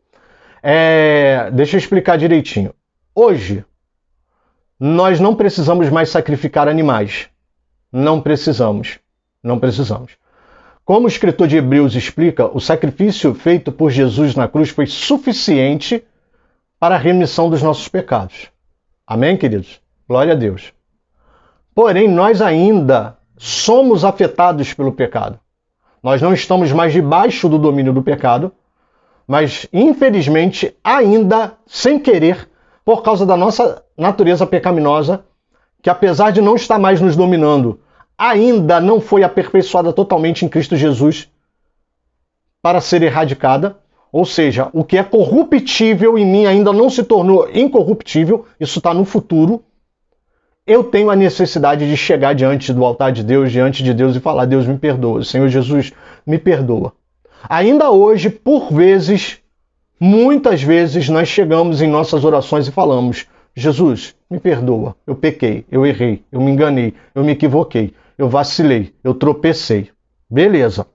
Deixa eu explicar direitinho. Hoje, nós não precisamos mais sacrificar animais. Não precisamos. Como o escritor de Hebreus explica, o sacrifício feito por Jesus na cruz foi suficiente para a remissão dos nossos pecados. Amém, queridos? Glória a Deus. Porém, nós ainda somos afetados pelo pecado. Nós não estamos mais debaixo do domínio do pecado, mas, infelizmente, ainda, sem querer, por causa da nossa natureza pecaminosa, que apesar de não estar mais nos dominando, ainda não foi aperfeiçoada totalmente em Cristo Jesus para ser erradicada. Ou seja, o que é corruptível em mim ainda não se tornou incorruptível, isso está no futuro. Eu tenho a necessidade de chegar diante do altar de Deus, diante de Deus e falar: Deus, me perdoa, Senhor Jesus, me perdoa. Ainda hoje, por vezes, muitas vezes, nós chegamos em nossas orações e falamos: Jesus, me perdoa, eu pequei, eu errei, eu me enganei, eu me equivoquei, eu vacilei, eu tropecei. Beleza.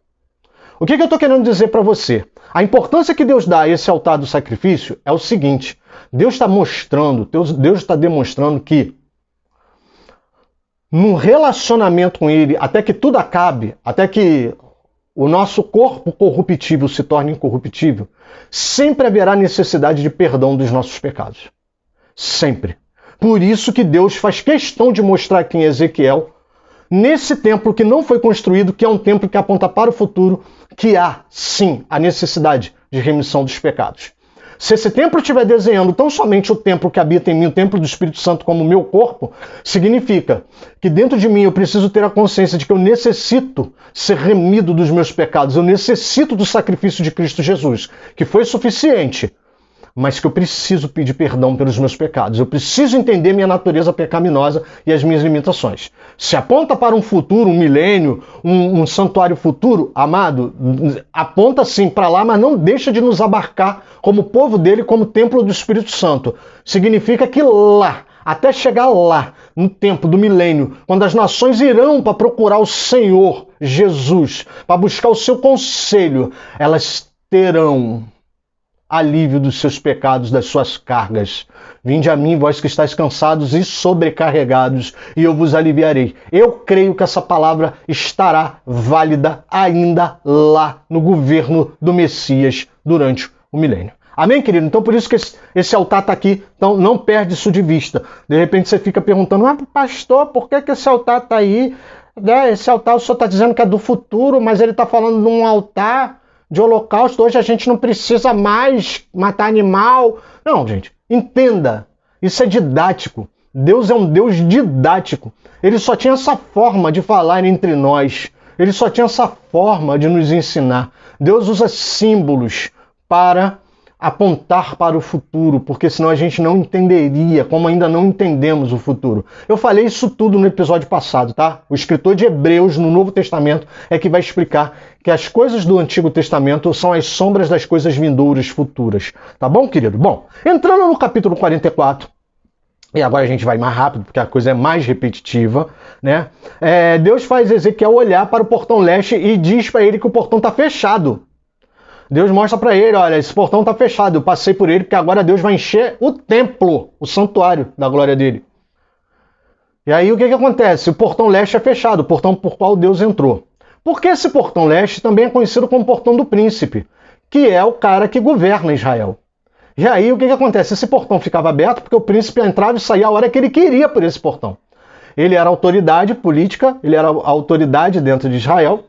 O que eu estou querendo dizer para você? A importância que Deus dá a esse altar do sacrifício é o seguinte: Deus está mostrando, Deus está demonstrando que num relacionamento com Ele, até que tudo acabe, até que o nosso corpo corruptível se torne incorruptível, sempre haverá necessidade de perdão dos nossos pecados. Sempre. Por isso que Deus faz questão de mostrar aqui em Ezequiel, nesse templo que não foi construído, que é um templo que aponta para o futuro, que há, sim, a necessidade de remissão dos pecados. Se esse templo estiver desenhando tão somente o templo que habita em mim, o templo do Espírito Santo, como o meu corpo, significa que dentro de mim eu preciso ter a consciência de que eu necessito ser remido dos meus pecados, eu necessito do sacrifício de Cristo Jesus, que foi suficiente, mas que eu preciso pedir perdão pelos meus pecados. Eu preciso entender minha natureza pecaminosa e as minhas limitações. Se aponta para um futuro, um milênio, um santuário futuro, amado, aponta sim para lá, mas não deixa de nos abarcar como povo dele, como templo do Espírito Santo. Significa que lá, até chegar lá, no tempo do milênio, quando as nações irão para procurar o Senhor Jesus, para buscar o seu conselho, elas terão alívio dos seus pecados, das suas cargas. Vinde a mim, vós que estáis cansados e sobrecarregados, e eu vos aliviarei. Eu creio que essa palavra estará válida ainda lá no governo do Messias durante o milênio. Amém, querido? Então por isso que esse altar está aqui, então não perde isso de vista. De repente você fica perguntando: mas pastor, por que esse altar está aí? Esse altar o senhor está dizendo que é do futuro, mas ele está falando de um altar de holocausto. Hoje a gente não precisa mais matar animal. Não, gente, entenda, isso é didático. Deus é um Deus didático. Ele só tinha essa forma de falar entre nós. Ele só tinha essa forma de nos ensinar. Deus usa símbolos para apontar para o futuro, porque senão a gente não entenderia, como ainda não entendemos o futuro. Eu falei isso tudo no episódio passado, tá? O escritor de Hebreus, no Novo Testamento, é que vai explicar que as coisas do Antigo Testamento são as sombras das coisas vindouras futuras. Tá bom, querido? Bom, entrando no capítulo 44, e agora a gente vai mais rápido, porque a coisa é mais repetitiva, né? Deus faz Ezequiel olhar para o portão leste e diz para ele que o portão está fechado. Deus mostra para ele: olha, esse portão está fechado, eu passei por ele porque agora Deus vai encher o templo, o santuário da glória dele. E aí o que acontece? O portão leste é fechado, o portão por qual Deus entrou. Porque esse portão leste também é conhecido como portão do príncipe, que é o cara que governa Israel. E aí o que acontece? Esse portão ficava aberto porque o príncipe entrava e saía a hora que ele queria por esse portão. Ele era autoridade política, ele era autoridade dentro de Israel.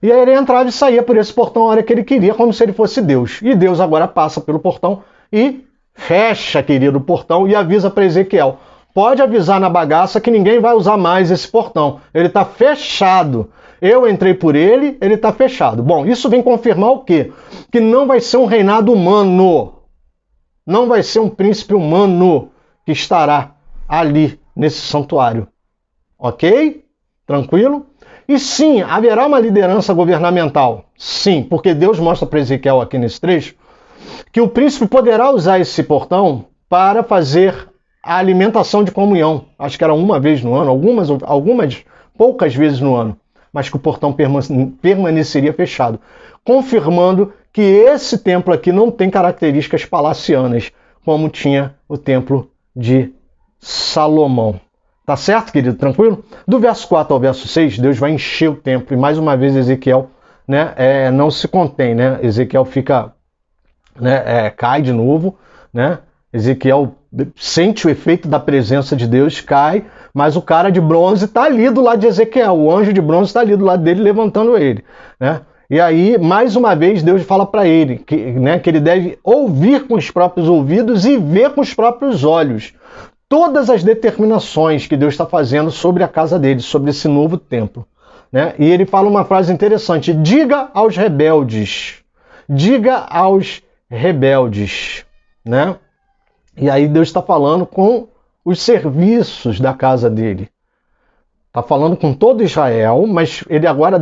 E aí ele entrava e saía por esse portão a hora que ele queria, como se ele fosse Deus. E Deus agora passa pelo portão e fecha, querido, o portão e avisa para Ezequiel: pode avisar na bagaça que ninguém vai usar mais esse portão. Ele está fechado. Eu entrei por ele, ele está fechado. Bom, isso vem confirmar o quê? Que não vai ser um reinado humano. Não vai ser um príncipe humano que estará ali nesse santuário. Ok? Tranquilo? E sim, haverá uma liderança governamental. Sim, porque Deus mostra para Ezequiel aqui nesse trecho que o príncipe poderá usar esse portão para fazer a alimentação de comunhão. Acho que era uma vez no ano, algumas poucas vezes no ano. Mas que o portão permaneceria fechado, confirmando que esse templo aqui não tem características palacianas, como tinha o templo de Salomão. Tá certo, querido? Tranquilo? Do verso 4 ao verso 6, Deus vai encher o templo. E mais uma vez Ezequiel, né, não se contém, né? Ezequiel fica, né, cai de novo, né? Ezequiel sente o efeito da presença de Deus, cai, mas o cara de bronze está ali do lado de Ezequiel. O anjo de bronze está ali do lado dele, levantando ele, né? E aí, mais uma vez, Deus fala para ele que ele deve ouvir com os próprios ouvidos e ver com os próprios olhos todas as determinações que Deus está fazendo sobre a casa dele, sobre esse novo templo, né? E ele fala uma frase interessante: diga aos rebeldes, né? E aí Deus está falando com os serviços da casa dele. Está falando com todo Israel, mas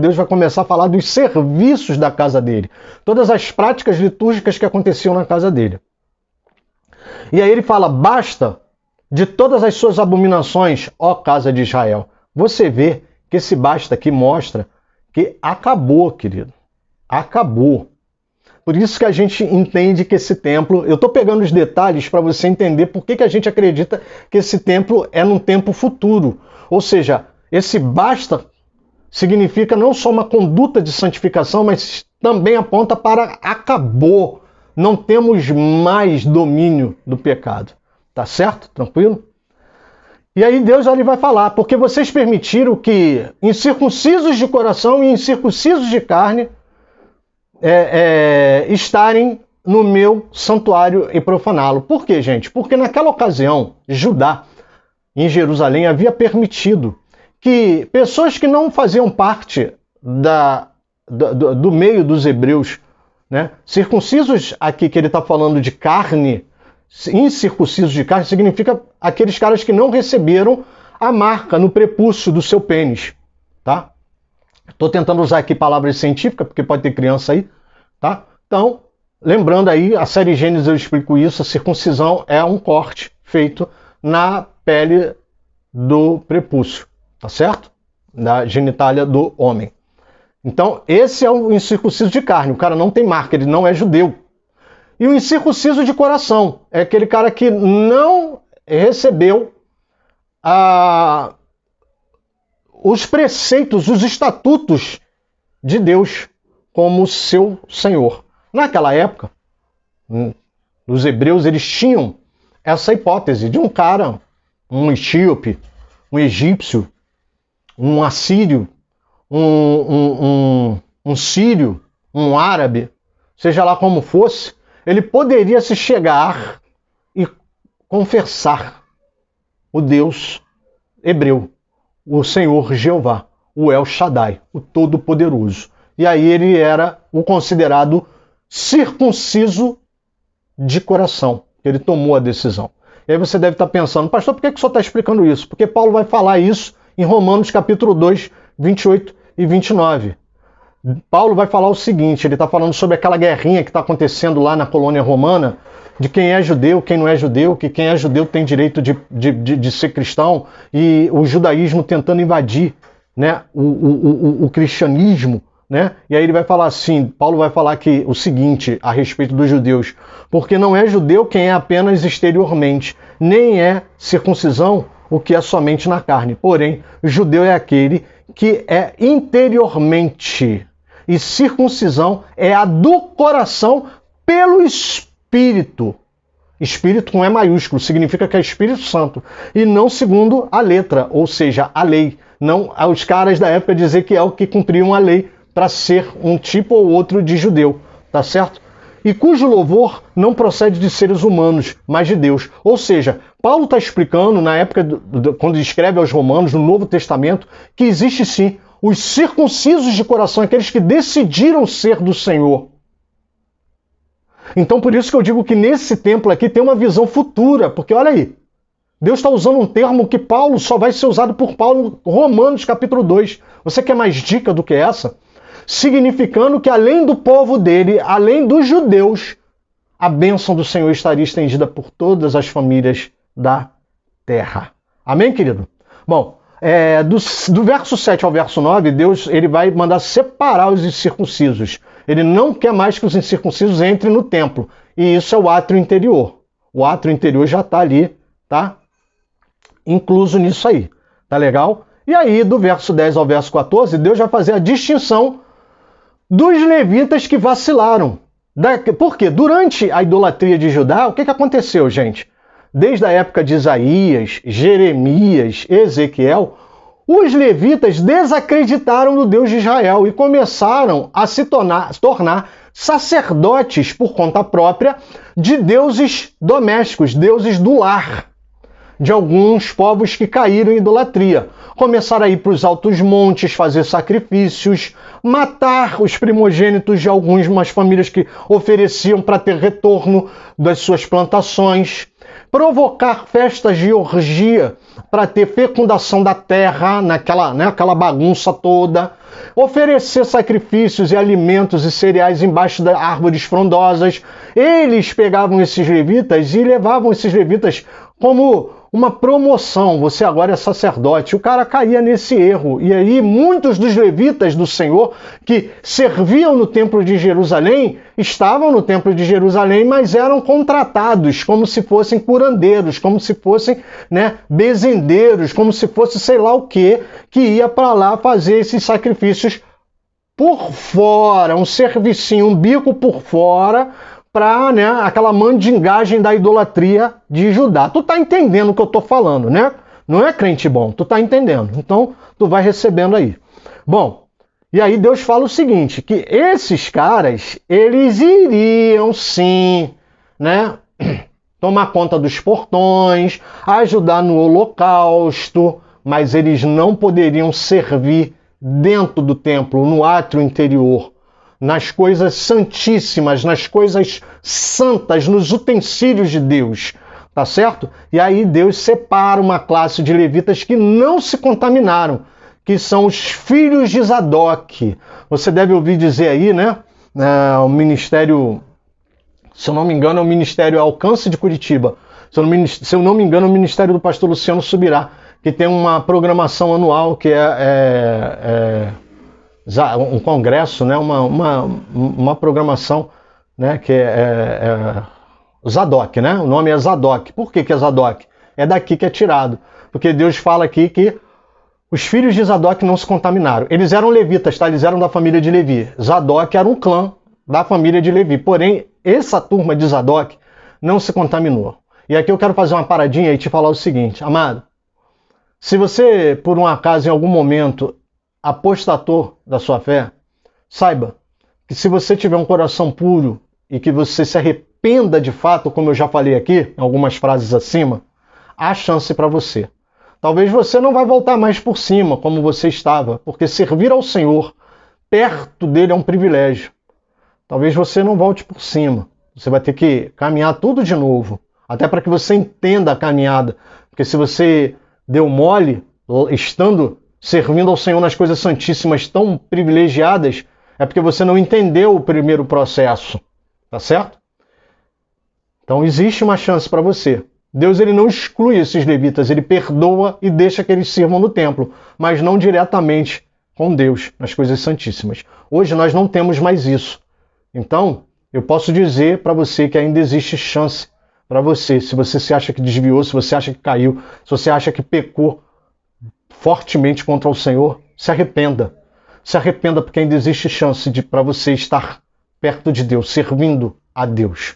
Deus vai começar a falar dos serviços da casa dele. Todas as práticas litúrgicas que aconteciam na casa dele. E aí ele fala: basta de todas as suas abominações, ó casa de Israel. Você vê que esse basta aqui mostra que acabou, querido. Acabou. Por isso que a gente entende que esse templo... Eu estou pegando os detalhes para você entender por que a gente acredita que esse templo é num tempo futuro. Ou seja, esse basta significa não só uma conduta de santificação, mas também aponta para acabou. Não temos mais domínio do pecado. Tá certo? Tranquilo? E aí Deus ali vai falar: porque vocês permitiram que incircuncisos de coração e incircuncisos de carne estarem no meu santuário e profaná-lo. Por quê, gente? Porque naquela ocasião, Judá, em Jerusalém, havia permitido que pessoas que não faziam parte do meio dos hebreus, né? Circuncisos aqui que ele está falando de carne, incircuncisos de carne, significa aqueles caras que não receberam a marca no prepúcio do seu pênis, tá? Estou tentando usar aqui palavras científicas, porque pode ter criança aí, tá? Então, lembrando aí, a série Gênesis eu explico isso: a circuncisão é um corte feito na pele do prepúcio, tá certo? Da genitália do homem. Então, esse é o incircunciso de carne. O cara não tem marca, ele não é judeu. E o incircunciso de coração é aquele cara que não recebeu os preceitos, os estatutos de Deus como seu Senhor. Naquela época, os hebreus eles tinham essa hipótese de um cara, um etíope, um egípcio, um assírio, um sírio, um árabe, seja lá como fosse, ele poderia se chegar e confessar o Deus hebreu, o Senhor Jeová, o El Shaddai, o Todo-Poderoso. E aí ele era o considerado circunciso de coração. Ele tomou a decisão. E aí você deve estar pensando: pastor, por que o senhor está explicando isso? Porque Paulo vai falar isso em Romanos capítulo 2, 28 e 29. Paulo vai falar o seguinte: ele está falando sobre aquela guerrinha que está acontecendo lá na colônia romana, de quem é judeu, quem não é judeu, que quem é judeu tem direito de ser cristão, e o judaísmo tentando invadir, né, o cristianismo, né? E aí ele vai falar assim, Paulo vai falar que o seguinte a respeito dos judeus: porque não é judeu quem é apenas exteriormente, nem é circuncisão o que é somente na carne. Porém, judeu é aquele que é interiormente, e circuncisão é a do coração pelo Espírito. Espírito com E maiúsculo, significa que é Espírito Santo, e não segundo a letra, ou seja, a lei. Não os caras da época dizer que é o que cumpriam a lei para ser um tipo ou outro de judeu, tá certo? E cujo louvor não procede de seres humanos, mas de Deus. Ou seja, Paulo está explicando, na época, quando escreve aos Romanos, no Novo Testamento, que existe sim os circuncisos de coração, aqueles que decidiram ser do Senhor. Então, por isso que eu digo que nesse templo aqui tem uma visão futura, porque olha aí, Deus está usando um termo que Paulo só vai ser usado por Paulo em Romanos capítulo 2. Você quer mais dica do que essa? Significando que além do povo dele, além dos judeus, a bênção do Senhor estaria estendida por todas as famílias da terra. Amém, querido? Bom, do verso 7 ao verso 9, Deus ele vai mandar separar os incircuncisos. Ele não quer mais que os incircuncisos entrem no templo. E isso é o átrio interior. O átrio interior já está ali, tá? Incluso nisso aí. Tá legal? E aí, do verso 10 ao verso 14, Deus vai fazer a distinção dos levitas que vacilaram. Por quê? Durante a idolatria de Judá, o que aconteceu, gente? Desde a época de Isaías, Jeremias, Ezequiel, os levitas desacreditaram no Deus de Israel e começaram a se tornar sacerdotes por conta própria de deuses domésticos, deuses do lar. de alguns povos que caíram em idolatria. Começaram a ir para os altos montes, fazer sacrifícios, matar os primogênitos de algumas famílias que ofereciam para ter retorno das suas plantações, provocar festas de orgia para ter fecundação da terra, aquela bagunça toda, oferecer sacrifícios e alimentos e cereais embaixo de árvores frondosas. Eles pegavam esses levitas e levavam esses levitas como uma promoção. Você agora é sacerdote. O cara caía nesse erro. E aí muitos dos levitas do Senhor que serviam no templo de Jerusalém estavam no templo de Jerusalém, mas eram contratados como se fossem curandeiros, como se fossem bezendeiros, como se fosse sei lá o que ia para lá fazer esses sacrifícios por fora, um servicinho, um bico por fora, para aquela mandingagem da idolatria de Judá. Tu tá entendendo o que eu tô falando, né? Não é crente bom, tu tá entendendo. Então, tu vai recebendo aí. Bom, e aí Deus fala o seguinte, que esses caras, eles iriam sim, tomar conta dos portões, ajudar no holocausto, mas eles não poderiam servir dentro do templo, no átrio interior, nas coisas santíssimas, nas coisas santas, nos utensílios de Deus, tá certo? E aí Deus separa uma classe de levitas que não se contaminaram, que são os filhos de Zadok. Você deve ouvir dizer aí, o ministério, se eu não me engano, é o Ministério Alcance de Curitiba. Se eu não me engano, é o Ministério do Pastor Luciano Subirá, que tem uma programação anual que é um congresso, uma programação, que é Zadok, o nome é Zadok. Por que é Zadok? É daqui que é tirado, porque Deus fala aqui que os filhos de Zadok não se contaminaram. Eles eram levitas, tá? Eles eram da família de Levi. Zadok era um clã da família de Levi, porém essa turma de Zadok não se contaminou. E aqui eu quero fazer uma paradinha e te falar o seguinte, amado, se você, por um acaso, em algum momento, apostatou da sua fé, saiba que se você tiver um coração puro e que você se arrependa de fato, como eu já falei aqui, em algumas frases acima, há chance para você. Talvez você não vai voltar mais por cima como você estava, porque servir ao Senhor perto dele é um privilégio. Talvez você não volte por cima. Você vai ter que caminhar tudo de novo, até para que você entenda a caminhada. Porque se você deu mole, estando servindo ao Senhor nas coisas santíssimas tão privilegiadas, é porque você não entendeu o primeiro processo, tá certo? Então existe uma chance para você. Deus ele não exclui esses levitas, ele perdoa e deixa que eles sirvam no templo, mas não diretamente com Deus, nas coisas santíssimas. Hoje nós não temos mais isso. Então, eu posso dizer para você que ainda existe chance para você, se você se acha que desviou, se você acha que caiu, se você acha que pecou fortemente contra o Senhor, se arrependa. Se arrependa porque ainda existe chance para você estar perto de Deus, servindo a Deus.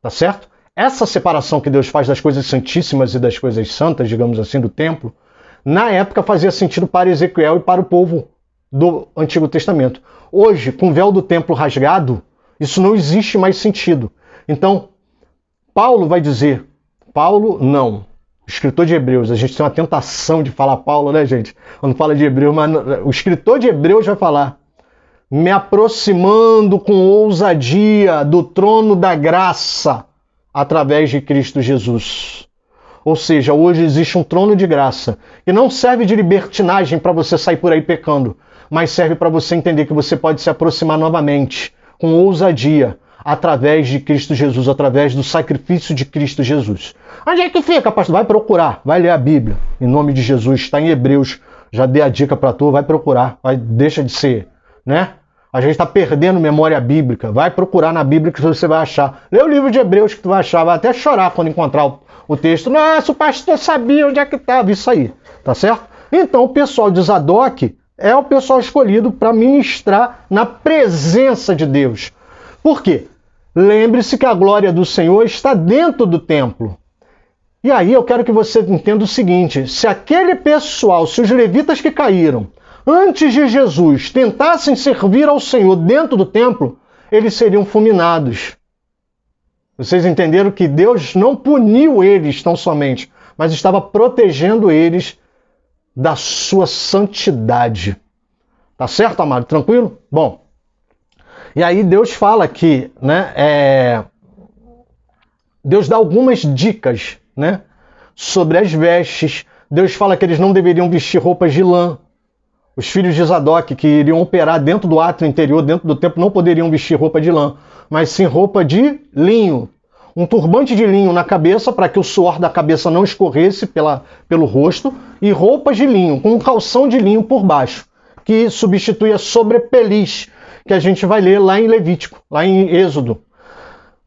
Tá certo? Essa separação que Deus faz das coisas santíssimas e das coisas santas, digamos assim, do templo, na época fazia sentido para Ezequiel e para o povo do Antigo Testamento. Hoje, com o véu do templo rasgado, isso não existe mais sentido. Então, Paulo vai dizer, Paulo não, o escritor de Hebreus, a gente tem uma tentação de falar Paulo, né, gente? Quando fala de Hebreus, mas o escritor de Hebreus vai falar, me aproximando com ousadia do trono da graça através de Cristo Jesus. Ou seja, hoje existe um trono de graça que não serve de libertinagem para você sair por aí pecando, mas serve para você entender que você pode se aproximar novamente com ousadia através de Cristo Jesus, através do sacrifício de Cristo Jesus. Onde é que fica, pastor? Vai procurar, vai ler a Bíblia, em nome de Jesus, está em Hebreus, já dei a dica para tu, vai procurar, deixa de ser, A gente está perdendo memória bíblica, vai procurar na Bíblia que você vai achar. Lê o livro de Hebreus que tu vai achar, vai até chorar quando encontrar o texto. Nossa, o pastor sabia onde é que estava, isso aí, tá certo? Então o pessoal de Zadok é o pessoal escolhido para ministrar na presença de Deus. Por quê? Lembre-se que a glória do Senhor está dentro do templo. E aí eu quero que você entenda o seguinte, se aquele pessoal, se os levitas que caíram antes de Jesus tentassem servir ao Senhor dentro do templo, eles seriam fulminados. Vocês entenderam que Deus não puniu eles tão somente, mas estava protegendo eles da sua santidade. Tá certo, amado? Tranquilo? Bom, e aí Deus fala que, né, Deus dá algumas dicas, né, sobre as vestes. Deus fala que eles não deveriam vestir roupas de lã. Os filhos de Zadok, que iriam operar dentro do átrio interior, dentro do templo, não poderiam vestir roupa de lã, mas sim roupa de linho. Um turbante de linho na cabeça, para que o suor da cabeça não escorresse pelo rosto, e roupas de linho, com um calção de linho por baixo, que substitui a sobrepeliz, que a gente vai ler lá em Levítico, lá em Êxodo.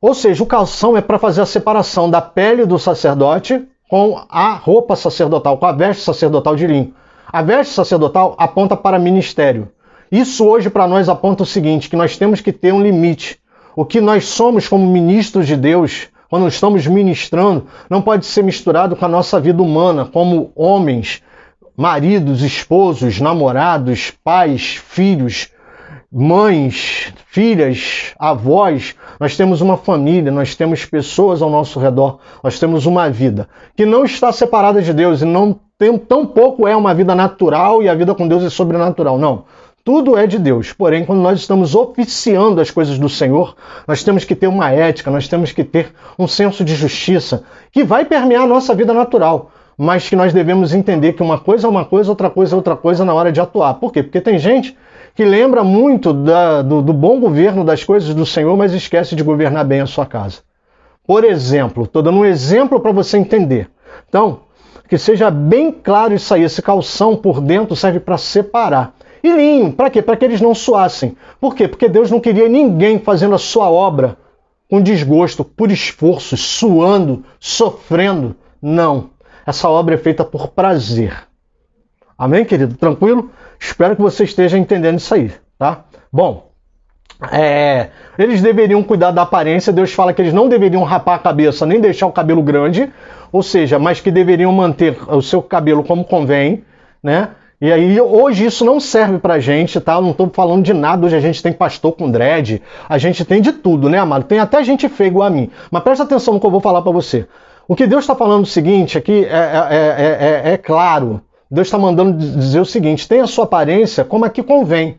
Ou seja, o calção é para fazer a separação da pele do sacerdote com a roupa sacerdotal, com a veste sacerdotal de linho. A veste sacerdotal aponta para ministério. Isso hoje para nós aponta o seguinte, que nós temos que ter um limite. O que nós somos como ministros de Deus, quando estamos ministrando, não pode ser misturado com a nossa vida humana, como homens, maridos, esposos, namorados, pais, filhos, mães, filhas, avós. Nós temos uma família, nós temos pessoas ao nosso redor, nós temos uma vida que não está separada de Deus e não tem, tampouco é uma vida natural e a vida com Deus é sobrenatural, não. Tudo é de Deus, porém, quando nós estamos oficiando as coisas do Senhor, nós temos que ter uma ética, nós temos que ter um senso de justiça que vai permear a nossa vida natural, mas que nós devemos entender que uma coisa é uma coisa, outra coisa é outra coisa na hora de atuar. Por quê? Porque tem gente que lembra muito do bom governo das coisas do Senhor, mas esquece de governar bem a sua casa. Por exemplo, estou dando um exemplo para você entender. Então, que seja bem claro isso aí, esse calção por dentro serve para separar. E linho, para quê? Para que eles não suassem. Por quê? Porque Deus não queria ninguém fazendo a sua obra com desgosto, por esforço, suando, sofrendo. Não. Essa obra é feita por prazer. Amém, querido? Tranquilo? Espero que você esteja entendendo isso aí, tá? Bom, eles deveriam cuidar da aparência. Deus fala que eles não deveriam rapar a cabeça, nem deixar o cabelo grande, ou seja, mas que deveriam manter o seu cabelo como convém, né? E aí, hoje isso não serve pra gente, tá? Eu não tô falando de nada, hoje a gente tem pastor com dread, a gente tem de tudo, né, amado? Tem até gente feia igual a mim. Mas presta atenção no que eu vou falar pra você. O que Deus está falando o seguinte aqui é claro. Deus está mandando dizer o seguinte, tenha a sua aparência como é que convém.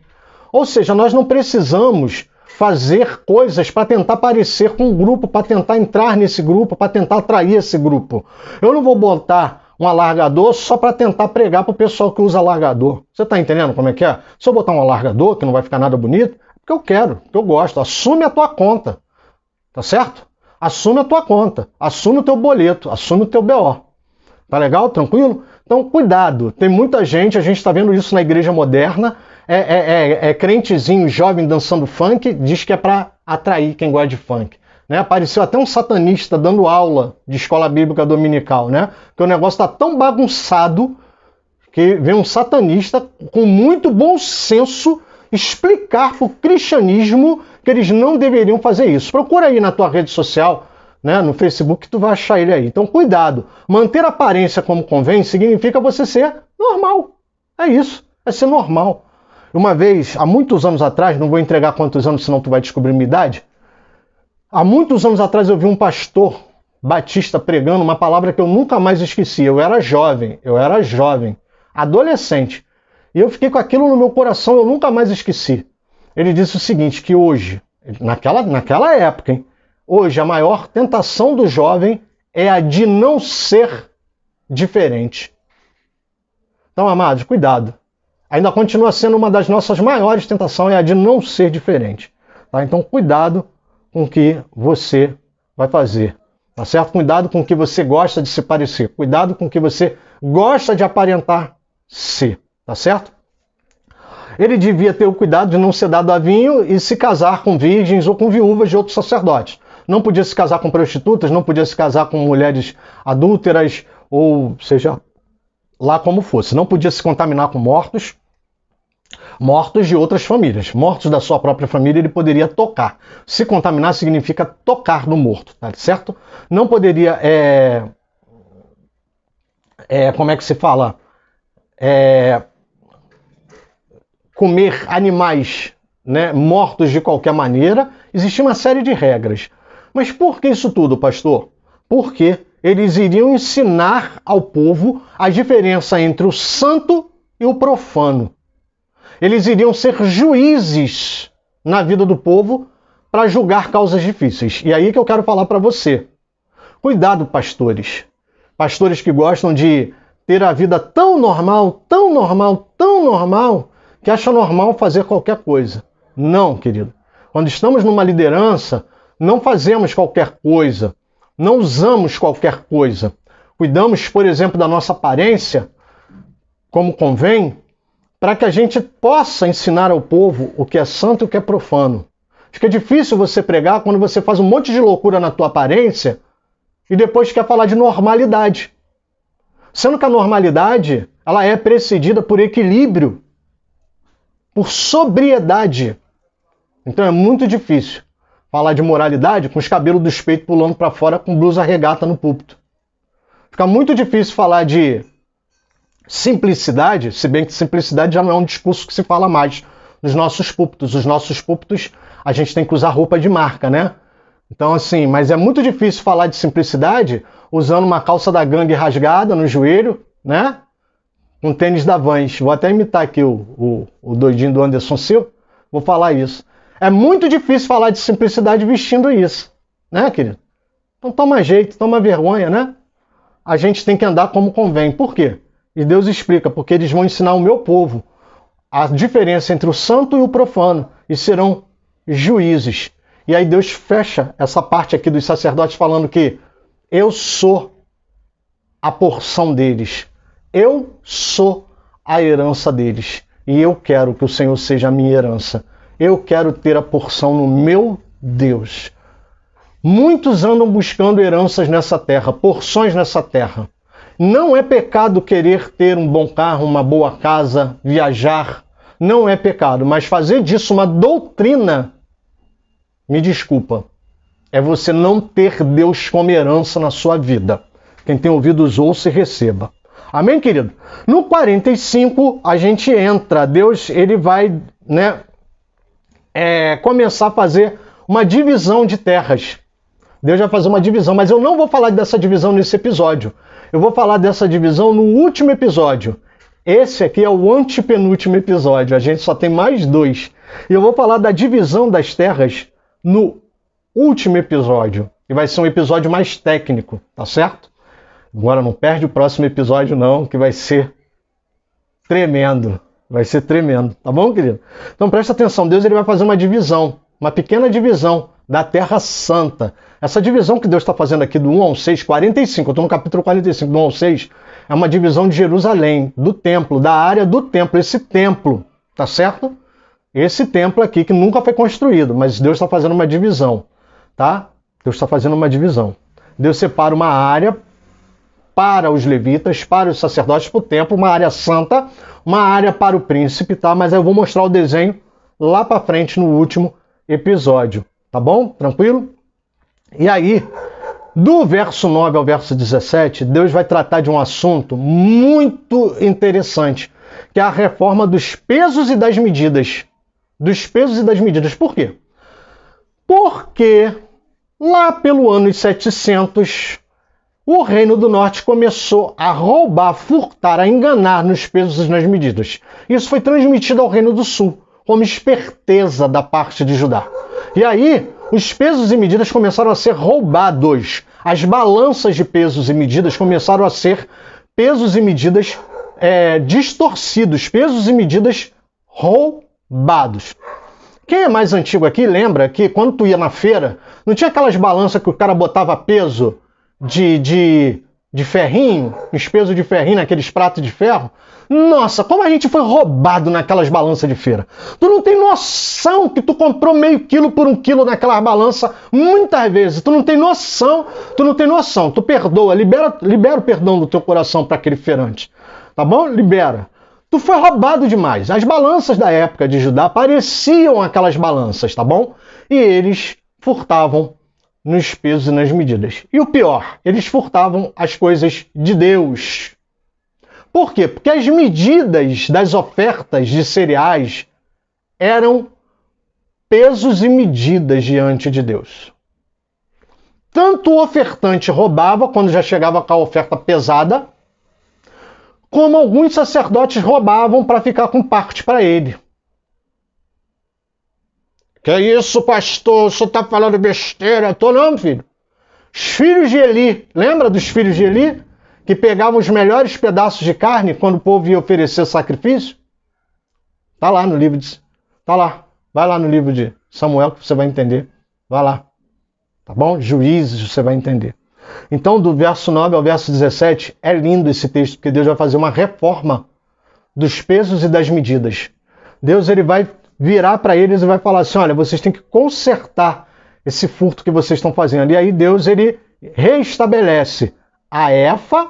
Ou seja, nós não precisamos fazer coisas para tentar parecer com um grupo, para tentar entrar nesse grupo, para tentar atrair esse grupo. Eu não vou botar um alargador só para tentar pregar para o pessoal que usa alargador. Você está entendendo como é que é? Se eu botar um alargador, que não vai ficar nada bonito, é porque eu quero, porque eu gosto. Assume a tua conta, tá certo? Assume a tua conta, assume o teu boleto, assume o teu BO. Tá legal? Tranquilo? Então, cuidado. Tem muita gente, a gente está vendo isso na igreja moderna, crentezinho jovem dançando funk, diz que é para atrair quem gosta de funk. Né? Apareceu até um satanista dando aula de escola bíblica dominical, né? Porque o negócio está tão bagunçado que vem um satanista com muito bom senso explicar para o cristianismo que eles não deveriam fazer isso. Procura aí na tua rede social, né, no Facebook, que tu vai achar ele aí. Então, cuidado. Manter a aparência como convém significa você ser normal. É isso. É ser normal. Uma vez, há muitos anos atrás, não vou entregar quantos anos, senão tu vai descobrir minha idade. Há muitos anos atrás eu vi um pastor batista pregando uma palavra que eu nunca mais esqueci. Eu era jovem, adolescente. E eu fiquei com aquilo no meu coração, eu nunca mais esqueci. Ele disse o seguinte, que hoje, naquela época, hein, hoje a maior tentação do jovem é a de não ser diferente. Então, amados, cuidado. Ainda continua sendo uma das nossas maiores tentações, é a de não ser diferente. Tá? Então, cuidado com o que você vai fazer. Tá certo? Cuidado com o que você gosta de se parecer. Cuidado com o que você gosta de aparentar ser. Tá certo? Ele devia ter o cuidado de não ser dado a vinho e se casar com virgens ou com viúvas de outros sacerdotes. Não podia se casar com prostitutas, não podia se casar com mulheres adúlteras, ou seja, lá como fosse. Não podia se contaminar com mortos de outras famílias. Mortos da sua própria família ele poderia tocar. Se contaminar significa tocar no morto, tá certo? Não poderia, como é que se fala? Comer animais, né, mortos de qualquer maneira. Existia uma série de regras. Mas por que isso tudo, pastor? Porque eles iriam ensinar ao povo a diferença entre o santo e o profano. Eles iriam ser juízes na vida do povo para julgar causas difíceis. E aí que eu quero falar para você. Cuidado, pastores. Pastores que gostam de ter a vida tão normal, tão normal, tão normal, que acham normal fazer qualquer coisa. Não, querido. Quando estamos numa liderança, não fazemos qualquer coisa. Não usamos qualquer coisa. Cuidamos, por exemplo, da nossa aparência, como convém, para que a gente possa ensinar ao povo o que é santo e o que é profano. Fica difícil você pregar quando você faz um monte de loucura na tua aparência e depois quer falar de normalidade. Sendo que a normalidade, ela é precedida por equilíbrio, por sobriedade. Então é muito difícil falar de moralidade com os cabelos dos peitos pulando para fora com blusa regata no púlpito. Fica muito difícil falar de simplicidade, se bem que simplicidade já não é um discurso que se fala mais nos nossos púlpitos. Os nossos púlpitos, a gente tem que usar roupa de marca, né? Então, assim, mas é muito difícil falar de simplicidade usando uma calça da Gangue rasgada no joelho, né? Um tênis da Vans. Vou até imitar aqui o doidinho do Anderson Silva. Vou falar isso. É muito difícil falar de simplicidade vestindo isso, né, querido? Então toma jeito, toma vergonha, né? A gente tem que andar como convém. Por quê? E Deus explica, porque eles vão ensinar o meu povo a diferença entre o santo e o profano, e serão juízes. E aí Deus fecha essa parte aqui dos sacerdotes falando que eu sou a porção deles, eu sou a herança deles, e eu quero que o Senhor seja a minha herança. Eu quero ter a porção no meu Deus. Muitos andam buscando heranças nessa terra, porções nessa terra. Não é pecado querer ter um bom carro, uma boa casa, viajar. Não é pecado, mas fazer disso uma doutrina, me desculpa, é você não ter Deus como herança na sua vida. Quem tem ouvidos ouça e receba. Amém, querido? No 45 a gente entra, Deus ele vai, começar a fazer uma divisão de terras. Deus vai fazer uma divisão, mas eu não vou falar dessa divisão nesse episódio. Eu vou falar dessa divisão no último episódio. Esse aqui é o antepenúltimo episódio, a gente só tem mais 2. E eu vou falar da divisão das terras no último episódio. E vai ser um episódio mais técnico, tá certo? Agora não perde o próximo episódio não, que vai ser tremendo. Vai ser tremendo, tá bom, querido? Então presta atenção, Deus ele vai fazer uma divisão, uma pequena divisão da Terra Santa. Essa divisão que Deus está fazendo aqui do 1 ao 6, 45, eu estou no capítulo 45, do 1 ao 6, é uma divisão de Jerusalém, do templo, da área do templo, esse templo, tá certo? Esse templo aqui que nunca foi construído, mas Deus está fazendo uma divisão, tá? Deus está fazendo uma divisão. Deus separa uma área para os levitas, para os sacerdotes, para o templo, uma área santa, uma área para o príncipe, tá? Mas eu vou mostrar o desenho lá para frente no último episódio, tá bom? Tranquilo? E aí, do verso 9 ao verso 17, Deus vai tratar de um assunto muito interessante, que é a reforma dos pesos e das medidas. Dos pesos e das medidas. Por quê? Porque lá pelo ano 700, o Reino do Norte começou a roubar, a furtar, a enganar nos pesos e nas medidas. Isso foi transmitido ao Reino do Sul, como esperteza da parte de Judá. E aí, os pesos e medidas começaram a ser roubados. As balanças de pesos e medidas começaram a ser pesos e medidas distorcidos, pesos e medidas roubados. Quem é mais antigo aqui lembra que quando tu ia na feira, não tinha aquelas balanças que o cara botava peso de ferrinho, os pesos de ferrinho naqueles pratos de ferro? Nossa, como a gente foi roubado naquelas balanças de feira. Tu não tem noção que tu comprou meio quilo por 1 quilo naquela balança muitas vezes. Tu não tem noção. Tu perdoa, libera o perdão do teu coração para aquele feirante. Tá bom? Libera. Tu foi roubado demais. As balanças da época de Judá pareciam aquelas balanças, tá bom? E eles furtavam nos pesos e nas medidas. E o pior, eles furtavam as coisas de Deus. Por quê? Porque as medidas das ofertas de cereais eram pesos e medidas diante de Deus. tanto o ofertante roubava, quando já chegava com a oferta pesada, como alguns sacerdotes roubavam para ficar com parte para ele. Que isso, pastor? O senhor está falando besteira? Tô não, filho. Os filhos de Eli, lembra dos filhos de Eli? Que pegavam os melhores pedaços de carne quando o povo ia oferecer sacrifício? Tá lá no livro de... Tá lá. Vai lá no livro de Samuel que você vai entender. Vai lá. Tá bom? Juízes, você vai entender. Então, do verso 9 ao verso 17, é lindo esse texto, porque Deus vai fazer uma reforma dos pesos e das medidas. Deus ele vai virar para eles e vai falar assim, olha, vocês têm que consertar esse furto que vocês estão fazendo. E aí Deus ele reestabelece a efa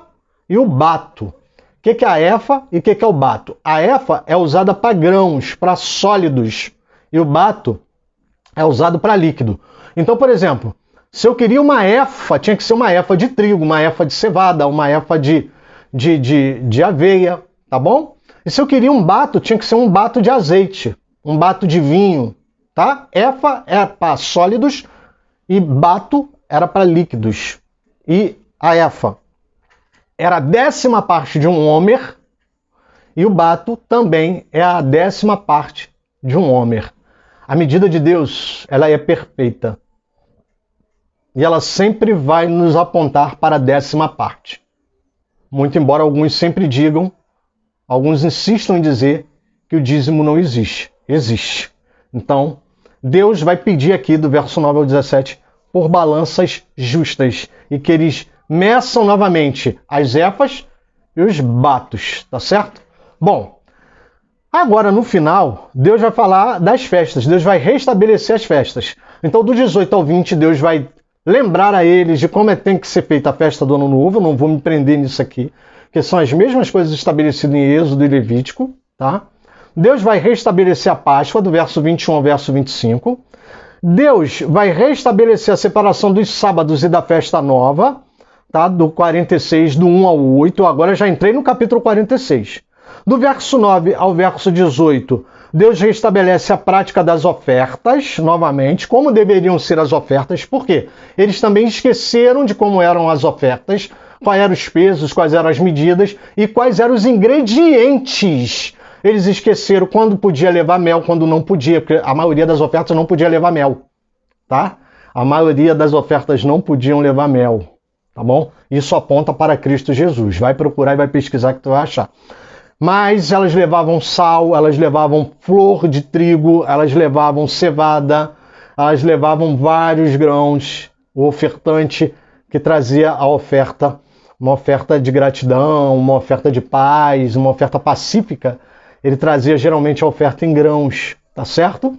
e o bato. O que é a efa e o que é o bato? A efa é usada para grãos, para sólidos, e o bato é usado para líquido. Então, por exemplo, se eu queria uma efa, tinha que ser uma efa de trigo, uma efa de cevada, uma efa de aveia, tá bom? E se eu queria um bato, tinha que ser um bato de azeite, um bato de vinho, tá? Efa é para sólidos e bato era para líquidos. E a efa era a 10ª parte de um homer e o bato também é a 10ª parte de um homer. A medida de Deus, ela é perfeita. E ela sempre vai nos apontar para a 10ª parte. Muito embora alguns sempre digam, alguns insistam em dizer que o dízimo não existe. Existe. Então, Deus vai pedir aqui, do verso 9 ao 17, por balanças justas. E que eles meçam novamente as efas e os batos. Tá certo? Bom, agora no final, Deus vai falar das festas. Deus vai restabelecer as festas. Então, do 18 ao 20, Deus vai lembrar a eles de como tem que ser feita a festa do Ano Novo. Eu não vou me prender nisso aqui, que são as mesmas coisas estabelecidas em Êxodo e Levítico, tá? Deus vai restabelecer a Páscoa, do verso 21 ao verso 25. Deus vai restabelecer a separação dos sábados e da festa nova, tá? Do 46, do 1 ao 8. Agora já entrei no capítulo 46. Do verso 9 ao verso 18, Deus restabelece a prática das ofertas, novamente, como deveriam ser as ofertas. Por quê? Eles também esqueceram de como eram as ofertas, quais eram os pesos, quais eram as medidas e quais eram os ingredientes. Eles esqueceram quando podia levar mel, quando não podia, porque a maioria das ofertas não podia levar mel, tá? A maioria das ofertas não podiam levar mel, tá bom? Isso aponta para Cristo Jesus. Vai procurar e vai pesquisar que tu vai achar. Mas elas levavam sal, elas levavam flor de trigo, elas levavam cevada, elas levavam vários grãos. O ofertante que trazia a oferta, uma oferta de gratidão, uma oferta de paz, uma oferta pacífica, ele trazia geralmente a oferta em grãos, tá certo?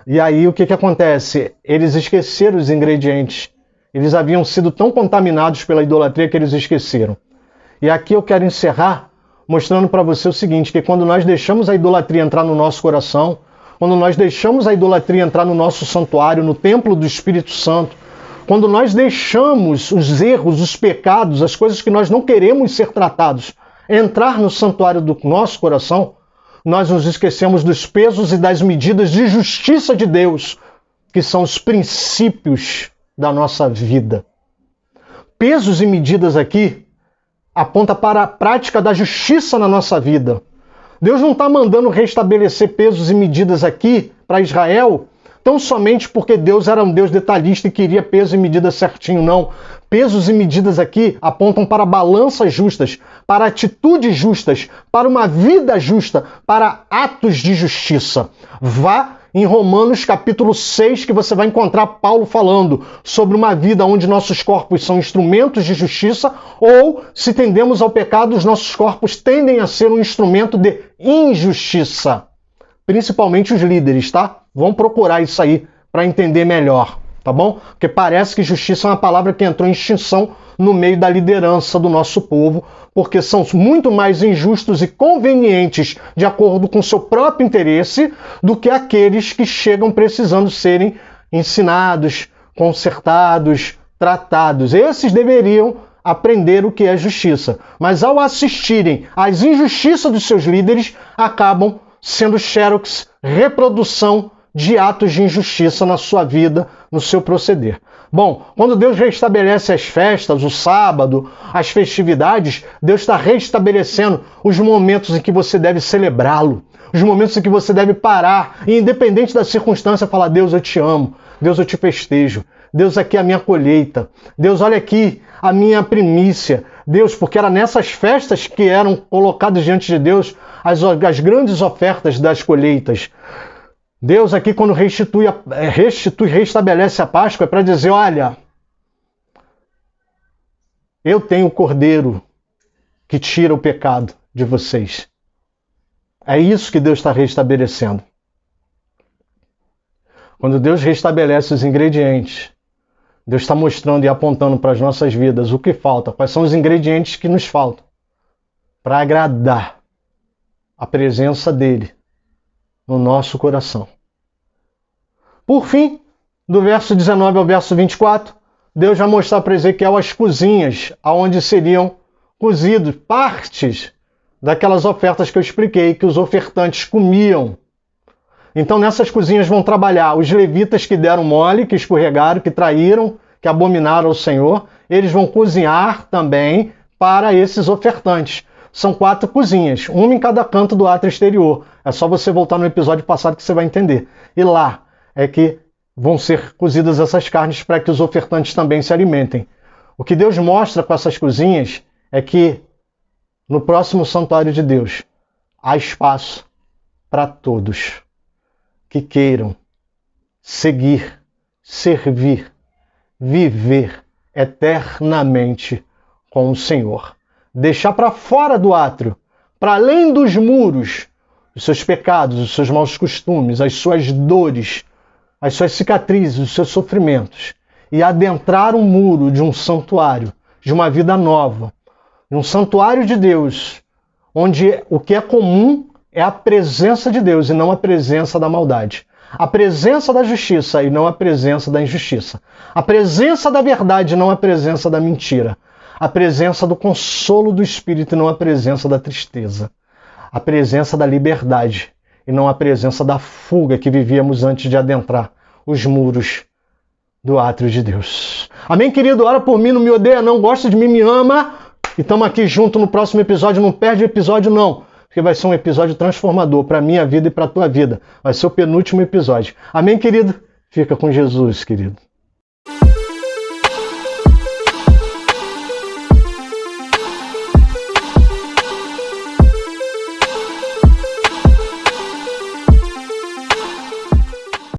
E aí o que acontece? Eles esqueceram os ingredientes. Eles haviam sido tão contaminados pela idolatria que eles esqueceram. E aqui eu quero encerrar mostrando para você o seguinte, que quando nós deixamos a idolatria entrar no nosso coração, quando nós deixamos a idolatria entrar no nosso santuário, no templo do Espírito Santo, quando nós deixamos os erros, os pecados, as coisas que nós não queremos ser tratados, entrar no santuário do nosso coração, nós nos esquecemos dos pesos e das medidas de justiça de Deus, que são os princípios da nossa vida. Pesos e medidas aqui aponta para a prática da justiça na nossa vida. Deus não está mandando restabelecer pesos e medidas aqui para Israel, tão somente porque Deus era um Deus detalhista e queria peso e medida certinho, não. Pesos e medidas aqui apontam para balanças justas, para atitudes justas, para uma vida justa, para atos de justiça. Vá em Romanos capítulo 6, que você vai encontrar Paulo falando sobre uma vida onde nossos corpos são instrumentos de justiça, ou, se tendemos ao pecado, os nossos corpos tendem a ser um instrumento de injustiça. Principalmente os líderes, tá? Vão procurar isso aí para entender melhor, tá bom? Porque parece que justiça é uma palavra que entrou em extinção no meio da liderança do nosso povo, porque são muito mais injustos e convenientes de acordo com seu próprio interesse do que aqueles que chegam precisando serem ensinados, consertados, tratados. Esses deveriam aprender o que é justiça, mas ao assistirem às injustiças dos seus líderes, acabam sendo xerox, reprodução de atos de injustiça na sua vida, no seu proceder. Bom, quando Deus restabelece as festas, o sábado, as festividades, Deus está restabelecendo os momentos em que você deve celebrá-lo, os momentos em que você deve parar e, independente da circunstância, falar: Deus, eu te amo, Deus, eu te festejo, Deus, aqui é a minha colheita, Deus, olha aqui a minha primícia, Deus, porque era nessas festas que eram colocadas diante de Deus as grandes ofertas das colheitas. Deus aqui, quando restabelece a Páscoa, é para dizer: olha, eu tenho o Cordeiro que tira o pecado de vocês. É isso que Deus está restabelecendo. Quando Deus restabelece os ingredientes, Deus está mostrando e apontando para as nossas vidas o que falta, quais são os ingredientes que nos faltam para agradar a presença dele no nosso coração. Por fim, do verso 19 ao verso 24, Deus vai mostrar para Ezequiel as cozinhas, aonde seriam cozidos partes daquelas ofertas que eu expliquei, que os ofertantes comiam. Então nessas cozinhas vão trabalhar os levitas que deram mole, que escorregaram, que traíram, que abominaram ao Senhor. Eles vão cozinhar também para esses ofertantes. São 4 cozinhas, uma em cada canto do átrio exterior. É só você voltar no episódio passado que você vai entender. E lá é que vão ser cozidas essas carnes para que os ofertantes também se alimentem. O que Deus mostra com essas cozinhas é que no próximo santuário de Deus há espaço para todos que queiram seguir, servir, viver eternamente com o Senhor. Deixar para fora do átrio, para além dos muros, os seus pecados, os seus maus costumes, as suas dores, as suas cicatrizes, os seus sofrimentos, e adentrar um muro de um santuário, de uma vida nova, de um santuário de Deus, onde o que é comum é a presença de Deus e não a presença da maldade. A presença da justiça e não a presença da injustiça. A presença da verdade e não a presença da mentira. A presença do consolo do Espírito e não a presença da tristeza. A presença da liberdade e não a presença da fuga que vivíamos antes de adentrar os muros do átrio de Deus. Amém, querido? Ora por mim, não me odeia não, gosta de mim, me ama. E estamos aqui junto no próximo episódio. Não perde o episódio não, porque vai ser um episódio transformador para a minha vida e para a tua vida. Vai ser o penúltimo episódio. Amém, querido? Fica com Jesus, querido.